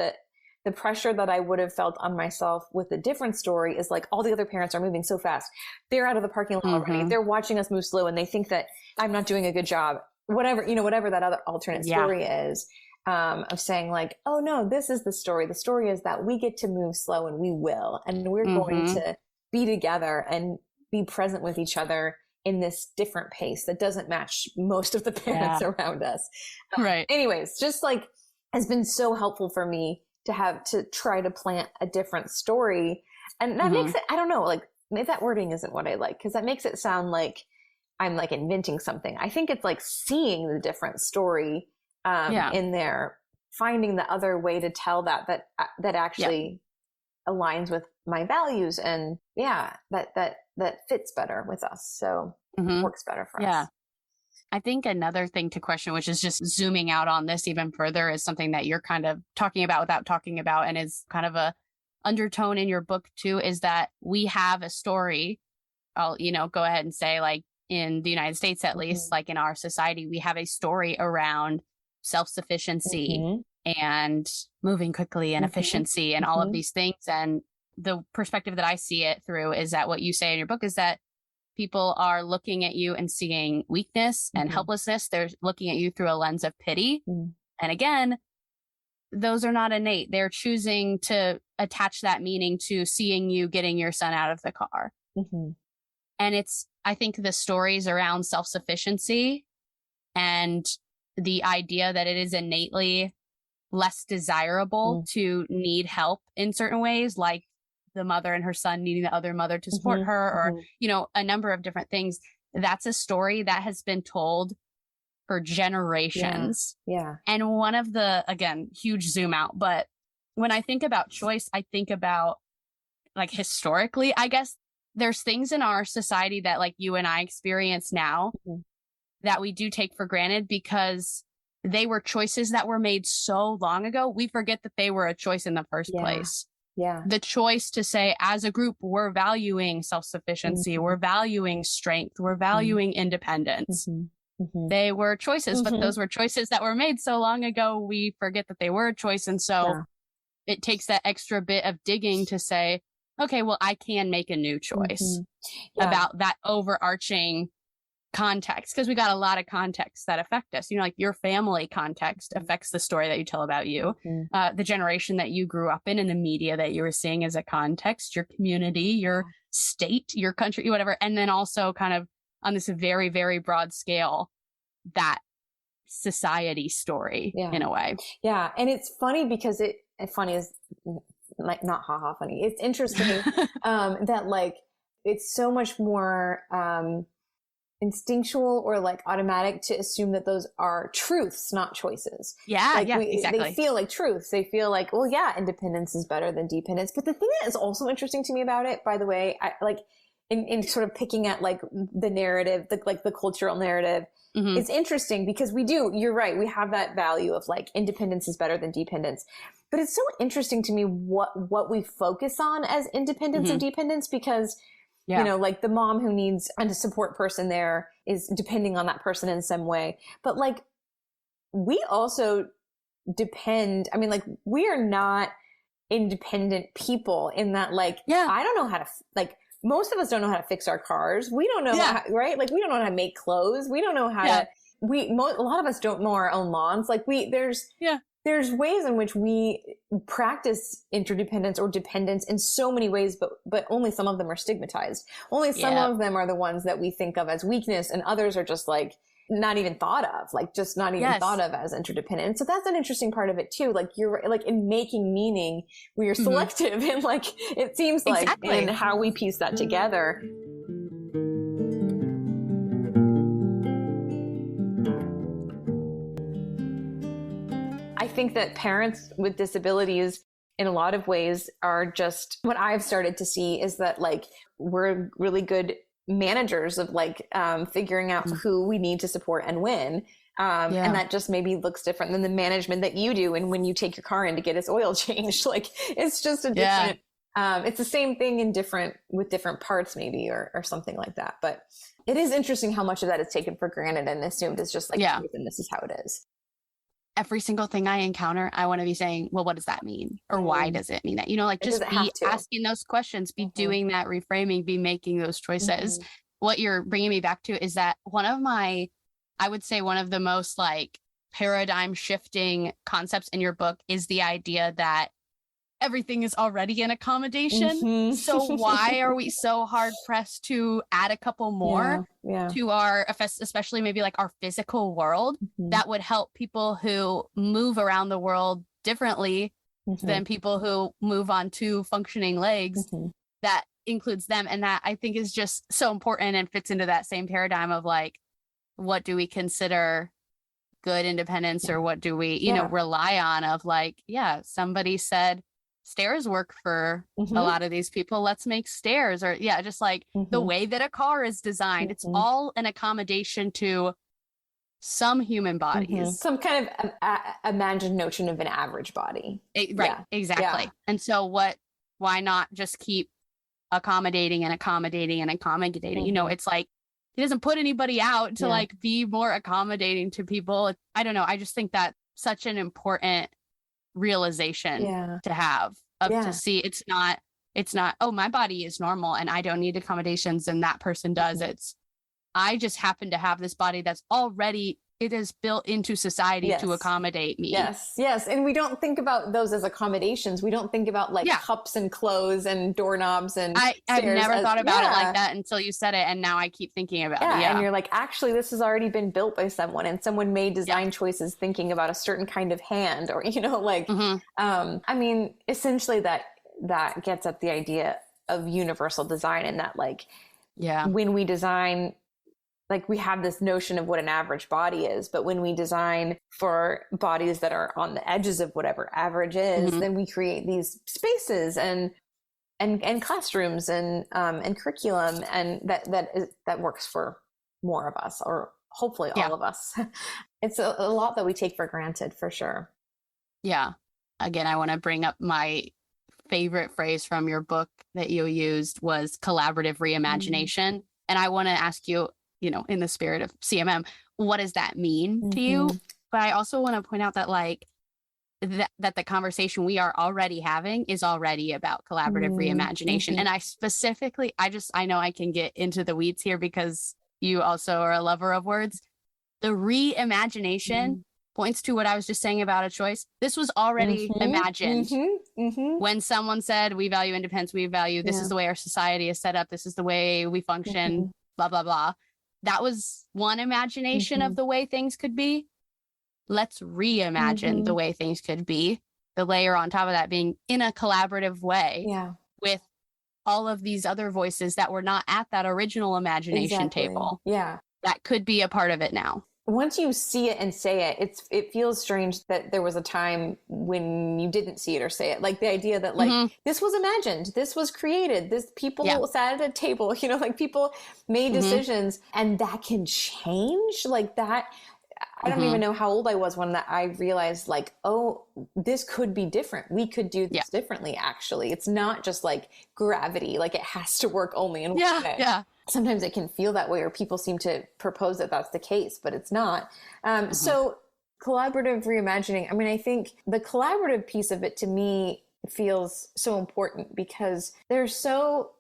the pressure that I would have felt on myself with a different story is like all the other parents are moving so fast. They're out of the parking lot already. They're watching us move slow and they think that I'm not doing a good job. Whatever that other alternate story is, of saying like, oh no, this is the story. The story is that we get to move slow, and we will, and we're going to be together and be present with each other in this different pace that doesn't match most of the parents around us. Right. Anyways, just like has been so helpful for me to have to try to plant a different story. And that makes it, I don't know, like maybe that wording isn't what I like, because that makes it sound like I'm like inventing something. I think it's like seeing the different story in there, finding the other way to tell that actually aligns with my values, and that fits better with us. So works better for us. I think another thing to question, which is just zooming out on this even further, is something that you're kind of talking about without talking about, and is kind of a undertone in your book too, is that we have a story. I'll, go ahead and say, like in the United States, at least, like in our society, we have a story around self-sufficiency and moving quickly and efficiency and all of these things. And the perspective that I see it through is that what you say in your book is that people are looking at you and seeing weakness and helplessness. They're looking at you through a lens of pity. And again, those are not innate. They're choosing to attach that meaning to seeing you getting your son out of the car. And I think the stories around self-sufficiency and the idea that it is innately less desirable to need help in certain ways, like the mother and her son needing the other mother to support her, or, a number of different things. That's a story that has been told for generations. Yeah. And one of the, again, huge zoom out, but when I think about choice, I think about like historically, I guess there's things in our society that like you and I experience now that we do take for granted because they were choices that were made so long ago. We forget that they were a choice in the first place. Yeah. The choice to say, as a group, we're valuing self-sufficiency, we're valuing strength, we're valuing independence. They were choices, but those were choices that were made so long ago, we forget that they were a choice. And so it takes that extra bit of digging to say, okay, well, I can make a new choice about that overarching context, because we got a lot of contexts that affect us. Like your family context affects the story that you tell about you, the generation that you grew up in and the media that you were seeing as a context, your community, your state, your country, whatever. And then also kind of on this very, very broad scale, that society story in a way. Yeah. And it's funny because funny is like not haha funny. It's interesting that like, it's so much more, instinctual or like automatic to assume that those are truths, not choices. Yeah, like exactly. They feel like truths. They feel like, well, yeah, independence is better than dependence. But the thing that is also interesting to me about it, by the way, I like in sort of picking at like the narrative, the cultural narrative, it's interesting because you're right, we have that value of like independence is better than dependence. But it's so interesting to me what we focus on as independence and dependence, because you know, like the mom who needs a support person there is depending on that person in some way. But like, we also depend, I mean, like, we are not independent people in that, like, I don't know how to, like, most of us don't know how to fix our cars. We don't know, how, right? Like, we don't know how to make clothes. We don't know how to, a lot of us don't mow our own lawns. Like, there's ways in which we practice interdependence or dependence in so many ways, but only some of them are stigmatized. Only some of them are the ones that we think of as weakness, and others are just like not even thought of, like just not even thought of as interdependent. So that's an interesting part of it too. Like you're like in making meaning, we are selective in like, it seems like in how we piece that together. I think that parents with disabilities in a lot of ways are just, what I've started to see is that like we're really good managers of like figuring out who we need to support and when. And that just maybe looks different than the management that you do. And when you take your car in to get its oil changed, like it's just a different, it's the same thing with different parts maybe, or something like that. But it is interesting how much of that is taken for granted and assumed is just like, truth, and this is how it is. Every single thing I encounter, I want to be saying, well, what does that mean? Or why does it mean that? You know, like just be asking those questions, be doing that reframing, be making those choices. What you're bringing me back to is that I would say one of the most like paradigm shifting concepts in your book is the idea that everything is already an accommodation. So why are we so hard pressed to add a couple more to our, especially maybe like our physical world that would help people who move around the world differently than people who move on two functioning legs? That includes them. And that I think is just so important and fits into that same paradigm of like, what do we consider good independence, or what do we, you know, rely on of like, somebody said stairs work for a lot of these people. Let's make stairs, or just like the way that a car is designed. It's all an accommodation to some human bodies. Some kind of imagined notion of an average body. Exactly. And so why not just keep accommodating and accommodating and accommodating? You know, it's like, he doesn't put anybody out to like be more accommodating to people. I don't know. I just think that's such an important realization to have, to see it's not, oh, my body is normal and I don't need accommodations and that person does. It's, I just happen to have this body that's already, it is built into society to accommodate me. Yes. And we don't think about those as accommodations. We don't think about like cups and clothes and doorknobs and I've never thought about it like that until you said it. And now I keep thinking about it. And you're like, actually, this has already been built by someone, and someone made design choices thinking about a certain kind of hand, or, you know, like, I mean, essentially that gets at the idea of universal design, and that like, when we design, like we have this notion of what an average body is, but when we design for bodies that are on the edges of whatever average is, then we create these spaces and classrooms and curriculum, and that works for more of us, or hopefully all of us. It's a lot that we take for granted, for sure. Yeah. Again, I want to bring up my favorite phrase from your book that you used was collaborative reimagination. And I want to ask you, you know, in the spirit of CMM, what does that mean to you? But I also want to point out that like that the conversation we are already having is already about collaborative reimagination. And I specifically, I know I can get into the weeds here because you also are a lover of words. The reimagination points to what I was just saying about a choice. This was already imagined. When someone said, we value independence, we value, this is the way our society is set up, this is the way we function, blah, blah, blah. That was one imagination of the way things could be. Let's reimagine the way things could be. The layer on top of that being in a collaborative way with all of these other voices that were not at that original imagination table. Yeah. that could be a part of it now. Once you see it and say it, it feels strange that there was a time when you didn't see it or say it. Like the idea that like this was imagined, this was created, this people sat at a table, you know, like people made decisions and that can change like that. I don't even know how old I was when that I realized like, oh, this could be different. We could do this differently. Actually, it's not just like gravity, like it has to work only in one way. Yeah. Sometimes it can feel that way, or people seem to propose that that's the case, but it's not. So collaborative reimagining, I mean, I think the collaborative piece of it to me feels so important because there's so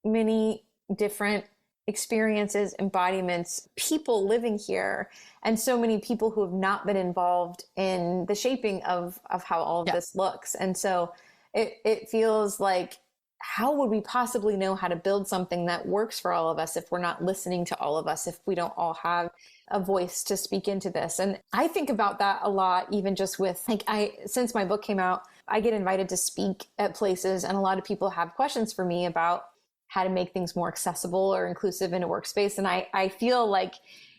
many different experiences, embodiments, people living here, and so many people who have not been involved in the shaping of how all of this looks. And so it feels like, how would we possibly know how to build something that works for all of us if we're not listening to all of us, if we don't all have a voice to speak into this? And I think about that a lot, even just with like, since my book came out, I get invited to speak at places, and a lot of people have questions for me about how to make things more accessible or inclusive in a workspace. And I feel like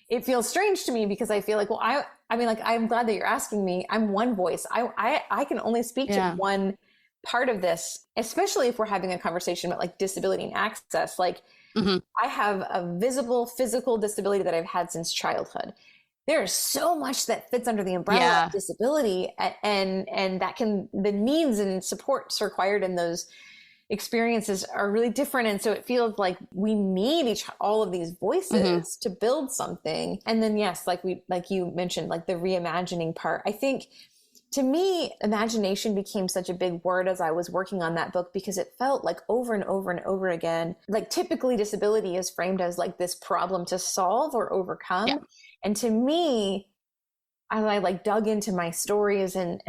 it feels strange to me because I feel like, well, I mean, like, I'm glad that you're asking me. I'm one voice. I can only speak to one part of this, especially if we're having a conversation about like disability and access. Like I have a visible physical disability that I've had since childhood. There's so much that fits under the umbrella of disability, and that the needs and supports required in those experiences are really different. And so it feels like we need all of these voices to build something. And then, yes, like you mentioned, like the reimagining part, I think to me, imagination became such a big word as I was working on that book, because it felt like over and over and over again, like typically disability is framed as like this problem to solve or overcome. Yeah. And to me, I like dug into my stories and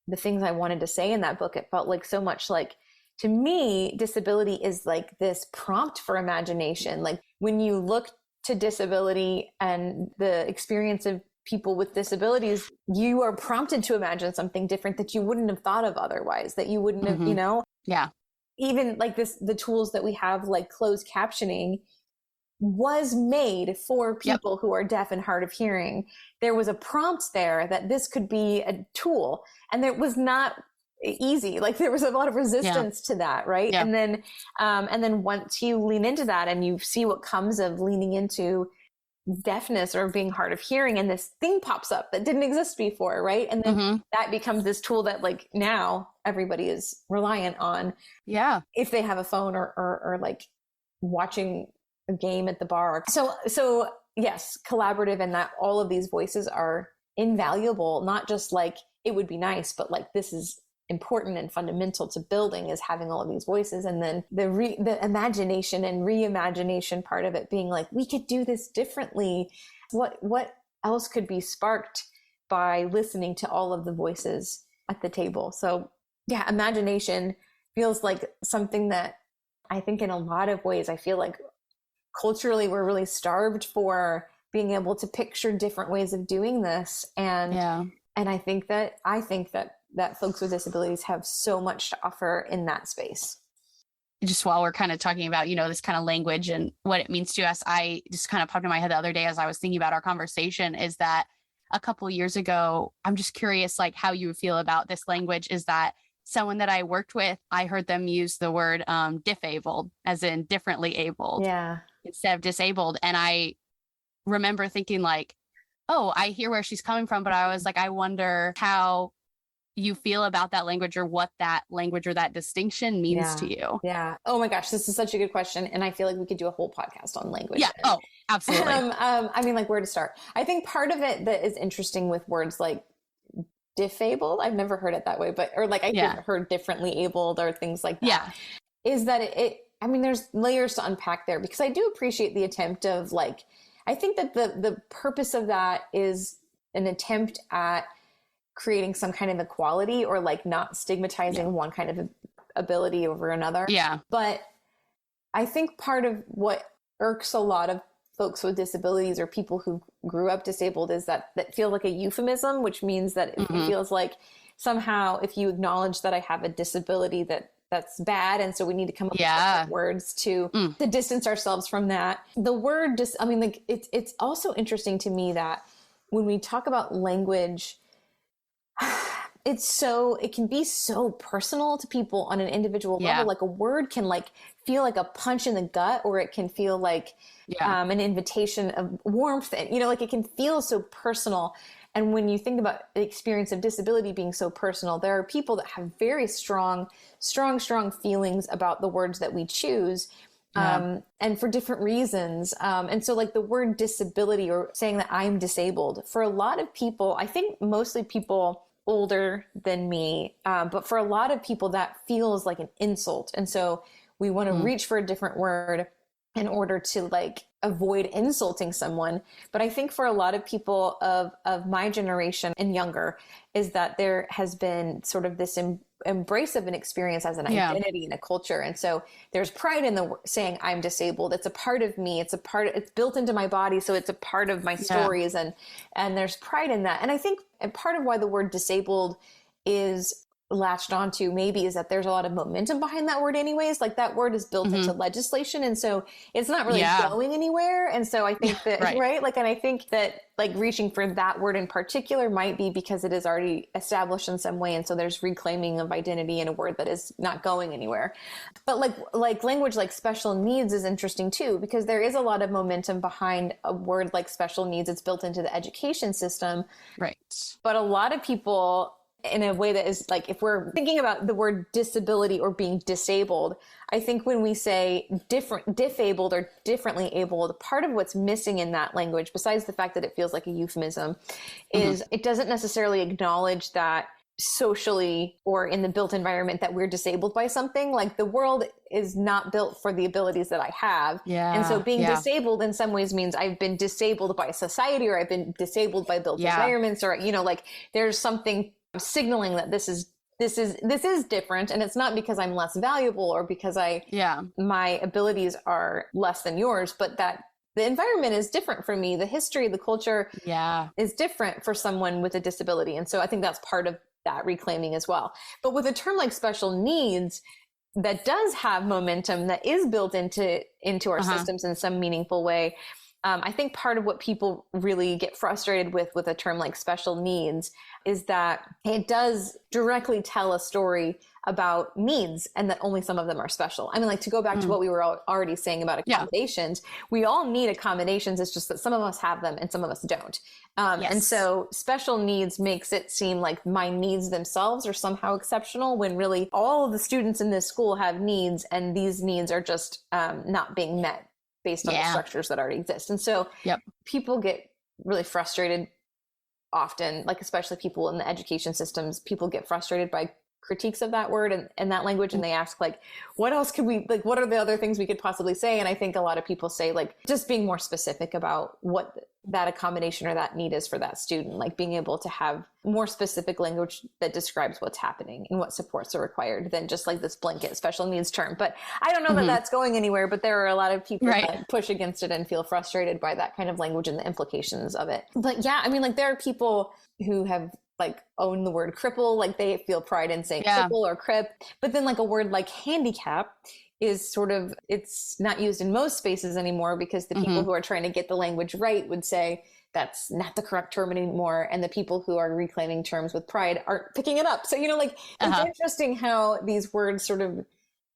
the things I wanted to say in that book. It felt like so much like, to me, disability is like this prompt for imagination. Like when you look to disability and the experience of people with disabilities, you are prompted to imagine something different that you wouldn't have thought of otherwise, that you wouldn't have, you know? Yeah. Even like the tools that we have, like closed captioning, was made for people who are deaf and hard of hearing. There was a prompt there that this could be a tool, and it was not easy. Like there was a lot of resistance to that. Right. Yeah. And then once you lean into that and you see what comes of leaning into deafness or being hard of hearing, and this thing pops up that didn't exist before. Right. And then that becomes this tool that like now everybody is reliant on. Yeah. If they have a phone or like watching a game at the bar. So yes, collaborative, and that all of these voices are invaluable, not just like it would be nice, but like this is important and fundamental to building, is having all of these voices. And then the imagination and reimagination part of it being like, we could do this differently. What else could be sparked by listening to all of the voices at the table? So yeah, imagination feels like something that I think in a lot of ways, I feel like culturally we're really starved for being able to picture different ways of doing this. And I think that folks with disabilities have so much to offer in that space. Just while we're kind of talking about, you know, this kind of language and what it means to us, I just kind of popped in my head the other day as I was thinking about our conversation, is that a couple of years ago, I'm just curious, like how you feel about this language, is that someone that I worked with, I heard them use the word disabled, as in differently abled, instead of disabled. And I remember thinking like, oh, I hear where she's coming from, but I was like, I wonder how you feel about that language, or what that language or that distinction means to you. Yeah. Oh my gosh, this is such a good question. And I feel like we could do a whole podcast on language. Yeah. Oh, absolutely. I mean, like where to start? I think part of it that is interesting with words like disabled, I've never heard it that way, but, or like I've heard differently abled or things like that, is that I mean, there's layers to unpack there, because I do appreciate the attempt of like, I think that the purpose of that is an attempt at creating some kind of equality, or like not stigmatizing one kind of ability over another. Yeah. But I think part of what irks a lot of folks with disabilities or people who grew up disabled is that feel like a euphemism, which means that it feels like somehow if you acknowledge that I have a disability, that that's bad. And so we need to come up with Yeah. different words to distance ourselves from that. The word I mean, like it's also interesting to me that when we talk about language, it can be so personal to people on an individual level. Like a word can like feel like a punch in the gut, or it can feel like an invitation of warmth, and like it can feel so personal. And when you think about the experience of disability being so personal, there are people that have very strong feelings about the words that we choose. And for different reasons. And so like the word disability, or saying that I'm disabled, for a lot of people, I think mostly people older than me, but for a lot of people that feels like an insult. And so we want to reach for a different word in order to like avoid insulting someone. But I think for a lot of people of my generation and younger, is that there has been sort of this embrace of an experience as an identity and a culture. And so there's pride in the saying I'm disabled. It's a part of me. It's built into my body. So it's a part of my stories, and there's pride in that. And I think part of why the word disabled is latched onto maybe is that there's a lot of momentum behind that word anyways. Like that word is built into legislation. And so it's not really going anywhere. And so I think that, right? Like, and I think that like reaching for that word in particular might be because it is already established in some way. And so there's reclaiming of identity in a word that is not going anywhere. But like language like special needs is interesting too, because there is a lot of momentum behind a word like special needs. It's built into the education system. Right. But a lot of people, in a way that is like, if we're thinking about the word disability or being disabled, I think when we say disabled or differently abled, part of what's missing in that language, besides the fact that it feels like a euphemism, is it doesn't necessarily acknowledge that socially or in the built environment that we're disabled by something. Like the world is not built for the abilities that I have. And so being disabled in some ways means I've been disabled by society, or I've been disabled by built environments, or, like there's something signaling that this is different, and it's not because I'm less valuable or because my abilities are less than yours, but that the environment is different for me. The history, the culture is different for someone with a disability. And so I think that's part of that reclaiming as well. But with a term like special needs, that does have momentum, that is built into our systems in some meaningful way. I think part of what people really get frustrated with a term like special needs is that it does directly tell a story about needs, and that only some of them are special. I mean, like to go back to what we were already saying about accommodations, we all need accommodations. It's just that some of us have them and some of us don't. And so special needs makes it seem like my needs themselves are somehow exceptional, when really all of the students in this school have needs, and these needs are just not being met based on the structures that already exist. And so people get really frustrated often, like especially people in the education systems, people get frustrated by critiques of that word and that language. And they ask like, what else could we, like, what are the other things we could possibly say? And I think a lot of people say like, just being more specific about what that accommodation or that need is for that student, like being able to have more specific language that describes what's happening and what supports are required than just like this blanket special needs term. But I don't know that that's going anywhere, but there are a lot of people that push against it and feel frustrated by that kind of language and the implications of it. But yeah, I mean, like there are people who have like own the word cripple, like they feel pride in saying cripple or crip, but then like a word like handicap is sort of, it's not used in most spaces anymore, because the people who are trying to get the language right would say that's not the correct term anymore. And the people who are reclaiming terms with pride aren't picking it up. So, like it's interesting how these words sort of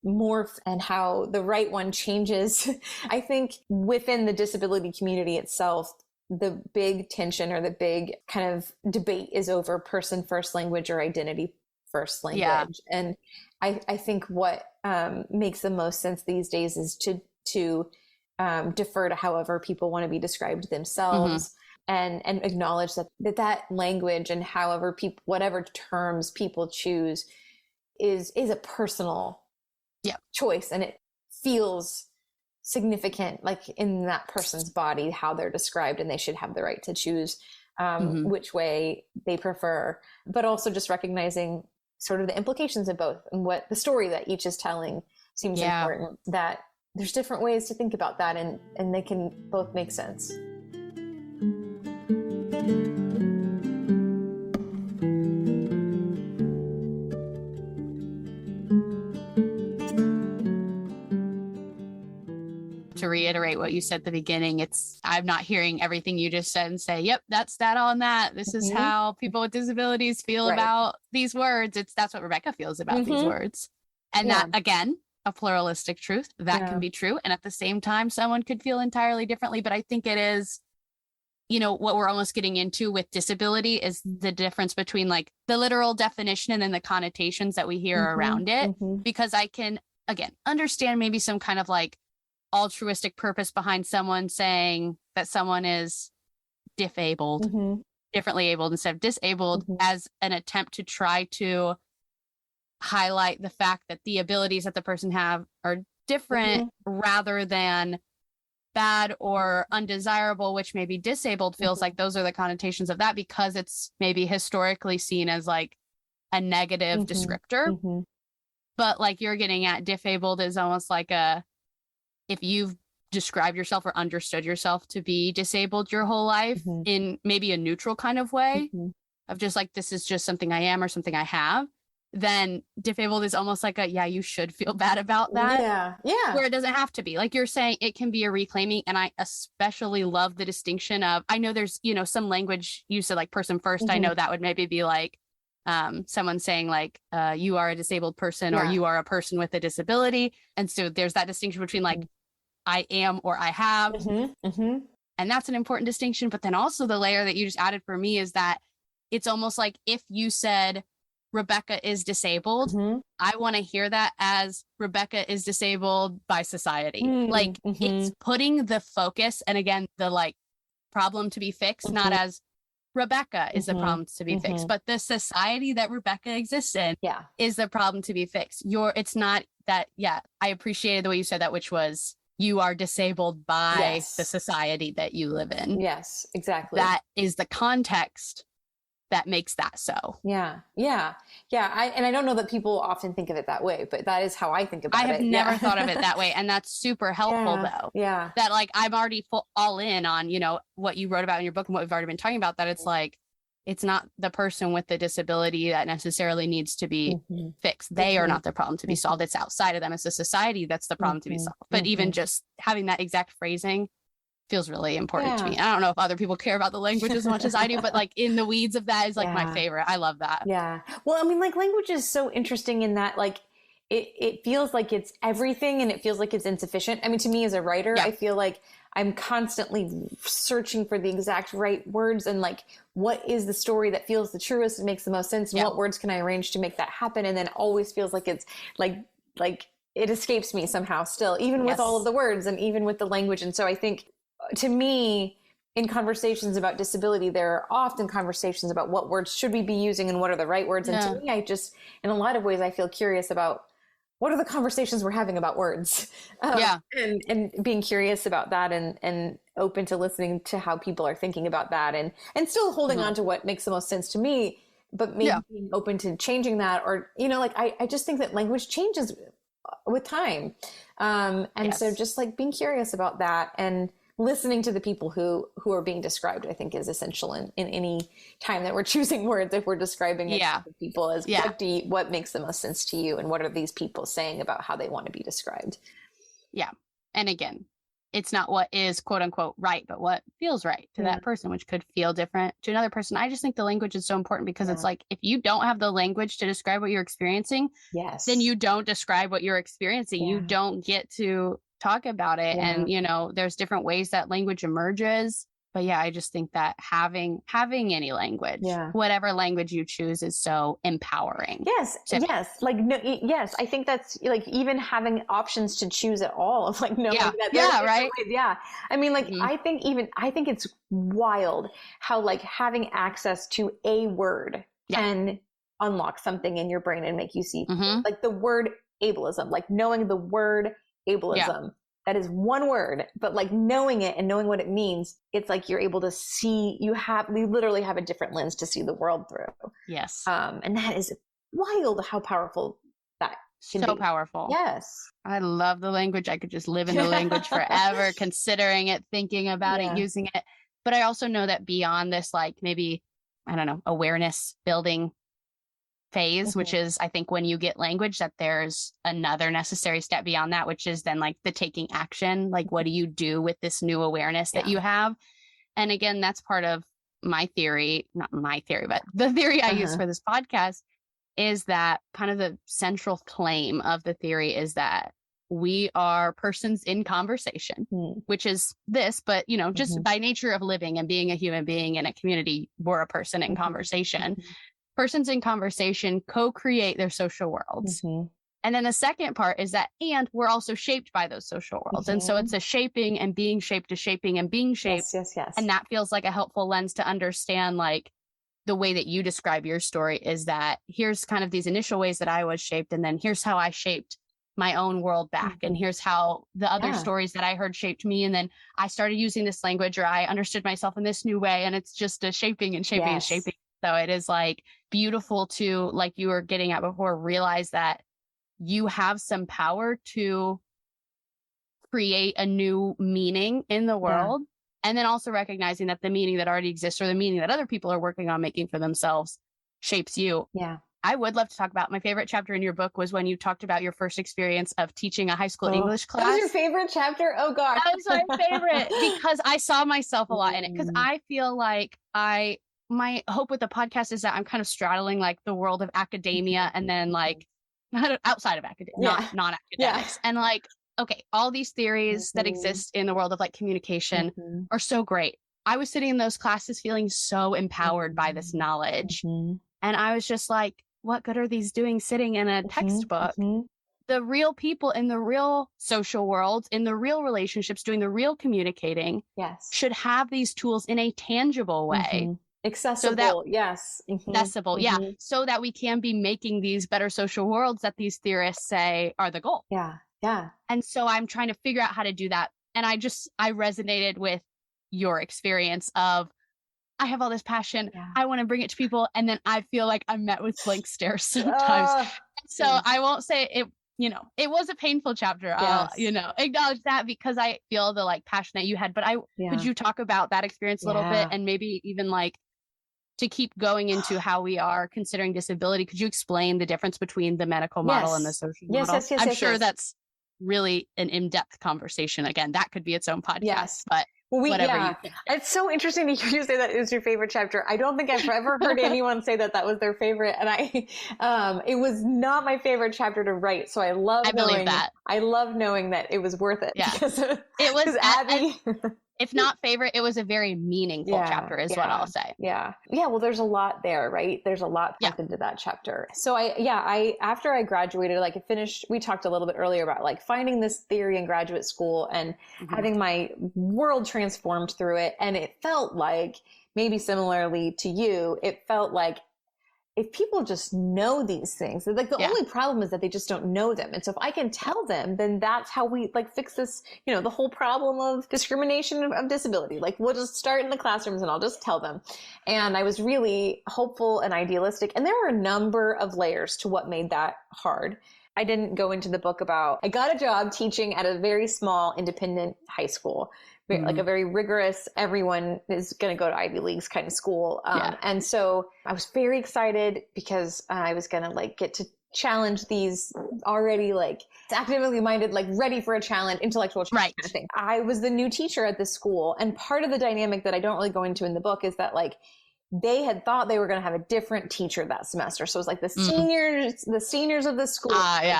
morph and how the right one changes. I think within the disability community itself, the big tension or the big kind of debate is over person first language or identity first language. And I think what makes the most sense these days is to defer to however people want to be described themselves, and acknowledge that language and however whatever terms people choose is a personal choice, and it feels significant, like in that person's body, how they're described, and they should have the right to choose which way they prefer, but also just recognizing sort of the implications of both and what the story that each is telling seems important, that there's different ways to think about that, and they can both make sense. to reiterate what you said at the beginning, I'm not hearing everything you just said and say, yep, that's that on that. This is how people with disabilities feel about these words. That's what Rebekah feels about these words. And that, again, a pluralistic truth that can be true. And at the same time, someone could feel entirely differently. But I think it is, what we're almost getting into with disability is the difference between like the literal definition and then the connotations that we hear around it. Because I can, again, understand maybe some kind of like altruistic purpose behind someone saying that someone is disabled, differently abled instead of disabled, as an attempt to try to highlight the fact that the abilities that the person have are different rather than bad or undesirable, which maybe disabled feels like those are the connotations of that because it's maybe historically seen as like a negative descriptor. But like you're getting at, disabled is almost like if you've described yourself or understood yourself to be disabled your whole life in maybe a neutral kind of way of just like, this is just something I am or something I have, then disabled is almost like you should feel bad about that. Yeah. Where it doesn't have to be. Like you're saying, it can be a reclaiming. And I especially love the distinction of, I know there's, some language you said like person first. I know that would maybe be like someone saying like, you are a disabled person or you are a person with a disability. And so there's that distinction between like, I am or I have. And that's an important distinction. But then also the layer that you just added for me is that it's almost like if you said, Rebekah is disabled, I want to hear that as Rebekah is disabled by society. Like it's putting the focus and again, the like problem to be fixed, not as Rebekah is the problem to be fixed, but the society that Rebekah exists in is the problem to be fixed. It's not that, I appreciated the way you said that, which was you are disabled by the society that you live in. Yes, exactly. That is the context that makes that so. Yeah. I don't know that people often think of it that way, but that is how I think about it. I have never thought of it that way. And that's super helpful though. Yeah. That like, I'm already all in on, what you wrote about in your book and what we've already been talking about, that it's like, it's not the person with the disability that necessarily needs to be fixed. They are not the problem to be solved. It's outside of them. It's the society that's the problem to be solved. But even just having that exact phrasing feels really important to me. I don't know if other people care about the language as much as I do, but like in the weeds of that is like my favorite. I love that. Yeah. Well, I mean, like language is so interesting in that like it feels like it's everything and it feels like it's insufficient. I mean, to me as a writer, I feel like I'm constantly searching for the exact right words and like, what is the story that feels the truest and makes the most sense? And what words can I arrange to make that happen? And then always feels like it's like it escapes me somehow still, even with all of the words and even with the language. And so I think to me, in conversations about disability, there are often conversations about what words should we be using and what are the right words. And to me, in a lot of ways, I feel curious about what are the conversations we're having about words? And being curious about that and open to listening to how people are thinking about that and still holding on to what makes the most sense to me, but maybe being open to changing that or, I just think that language changes with time. So just like being curious about that and listening to the people who are being described, I think is essential in any time that we're choosing words. If we're describing it to people as what makes the most sense to you and what are these people saying about how they want to be described? Yeah. And again, it's not what is quote unquote right, but what feels right to that person, which could feel different to another person. I just think the language is so important because it's like, if you don't have the language to describe what you're experiencing, then you don't describe what you're experiencing. You don't get to talk about it. And, there's different ways that language emerges. But I just think that having any language, whatever language you choose, is so empowering. Yes. I think that's like even having options to choose at all of like knowing that. Right. Yeah. I mean, like, I think it's wild how like having access to a word can unlock something in your brain and make you see like the word ableism, like knowing the word ableism. That is one word, but like knowing it and knowing what it means, it's like you're able to see, we literally have a different lens to see the world through. Yes. And that is wild how powerful that can be. So powerful. Yes. I love the language. I could just live in the language forever, considering it, thinking about it, using it. But I also know that beyond this, like maybe, I don't know, awareness building phase, which is, I think, when you get language, that there's another necessary step beyond that, which is then like the taking action. Like, what do you do with this new awareness that you have? And again, that's part of my theory, not my theory, but the theory I use for this podcast is that kind of the central claim of the theory is that we are persons in conversation, which is this, but, you know, just by nature of living and being a human being in a community, we're a person in conversation. Persons in conversation co-create their social worlds. And then the second part is that, and we're also shaped by those social worlds. And so it's a shaping and being shaped to shaping and being shaped. Yes. And that feels like a helpful lens to understand, like, the way that you describe your story is that here's kind of these initial ways that I was shaped. And then here's how I shaped my own world back. And here's how the other stories that I heard shaped me. And then I started using this language, or I understood myself in this new way. And it's just a shaping and shaping and shaping. So it is like beautiful to, like you were getting at before, realize that you have some power to create a new meaning in the world. And then also recognizing that the meaning that already exists, or the meaning that other people are working on making for themselves, shapes you. I would love to talk about, my favorite chapter in your book was when you talked about your first experience of teaching a high school English class. That was your favorite chapter? Oh gosh. That was my favorite because I saw myself a lot in it. Because I feel like my hope with the podcast is that I'm kind of straddling like the world of academia and then like outside of academia, not non-academics. And like, okay, all these theories that exist in the world of like communication are so great. I was sitting in those classes feeling so empowered by this knowledge. And I was just like, what good are these doing sitting in a textbook? The real people in the real social world, in the real relationships, doing the real communicating, should have these tools in a tangible way. Accessible, accessible, so that we can be making these better social worlds that these theorists say are the goal. And so I'm trying to figure out how to do that. And I resonated with your experience of, I have all this passion. I want to bring it to people. And then I feel like I'm met with blank stares sometimes. So I won't say it, you know, it was a painful chapter. I'll, you know, acknowledge that because I feel the like passion that you had, but could you talk about that experience a little bit and maybe even like to keep going into how we are considering disability? Could you explain the difference between the medical model and the social model? I'm sure that's really an in-depth conversation. Again, that could be its own podcast, but whatever you think. It's so interesting to hear you say that it was your favorite chapter. I don't think I've ever heard anyone say that was their favorite. And it was not my favorite chapter to write. So I love knowing that it was worth it. Because it was Abbie. If not favorite, it was a very meaningful chapter is what I'll say. Well, there's a lot there, right? There's a lot packed into that chapter. So I after I graduated, like I finished, we talked a little bit earlier about like finding this theory in graduate school and having my world transformed through it. And it felt like, maybe similarly to you, it felt like if people just know these things, like the only problem is that they just don't know them. And so if I can tell them, then that's how we like fix this, you know, the whole problem of discrimination of disability. Like we'll just start in the classrooms and I'll just tell them. And I was really hopeful and idealistic. And there were a number of layers to what made that hard. I didn't go into the book about, I got a job teaching at a very small independent high school. Like a very rigorous, everyone is going to go to Ivy Leagues kind of school. And so I was very excited because I was going to like get to challenge these already like academically minded, like ready for a challenge, intellectual challenge kind of thing. I was the new teacher at this school. And part of the dynamic that I don't really go into in the book is that like, they had thought they were going to have a different teacher that semester. So it was like the seniors of the school.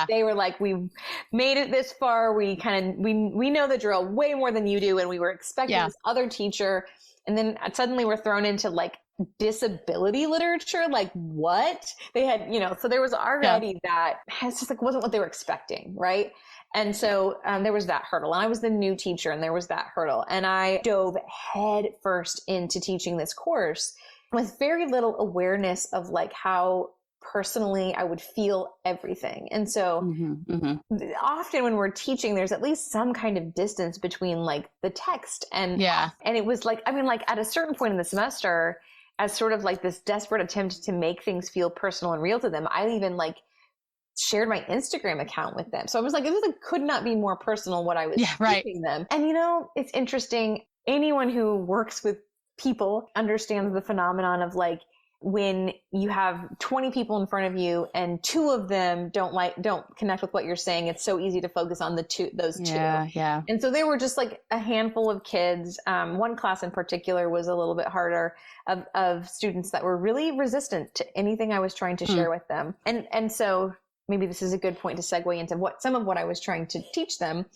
They were like, we made it this far. We know the drill way more than you do. And we were expecting this other teacher. And then suddenly we're thrown into like disability literature. Like what they had, you know, so there was already that it's just like, wasn't what they were expecting. Right. And so there was that hurdle. And I was the new teacher and there was that hurdle. And I dove head first into teaching this course with very little awareness of like how personally I would feel everything. And so often when we're teaching, there's at least some kind of distance between like the text and it was like, I mean, like at a certain point in the semester, as sort of like this desperate attempt to make things feel personal and real to them, I even like shared my Instagram account with them. So I was like, it could not be more personal what I was teaching them. And you know, it's interesting. Anyone who works with people understands the phenomenon of like when you have 20 people in front of you and 2 of them don't connect with what you're saying, it's so easy to focus on those two. Yeah. And so there were just like a handful of kids. One class in particular was a little bit harder, of students that were really resistant to anything I was trying to share with them. And so maybe this is a good point to segue into some of what I was trying to teach them.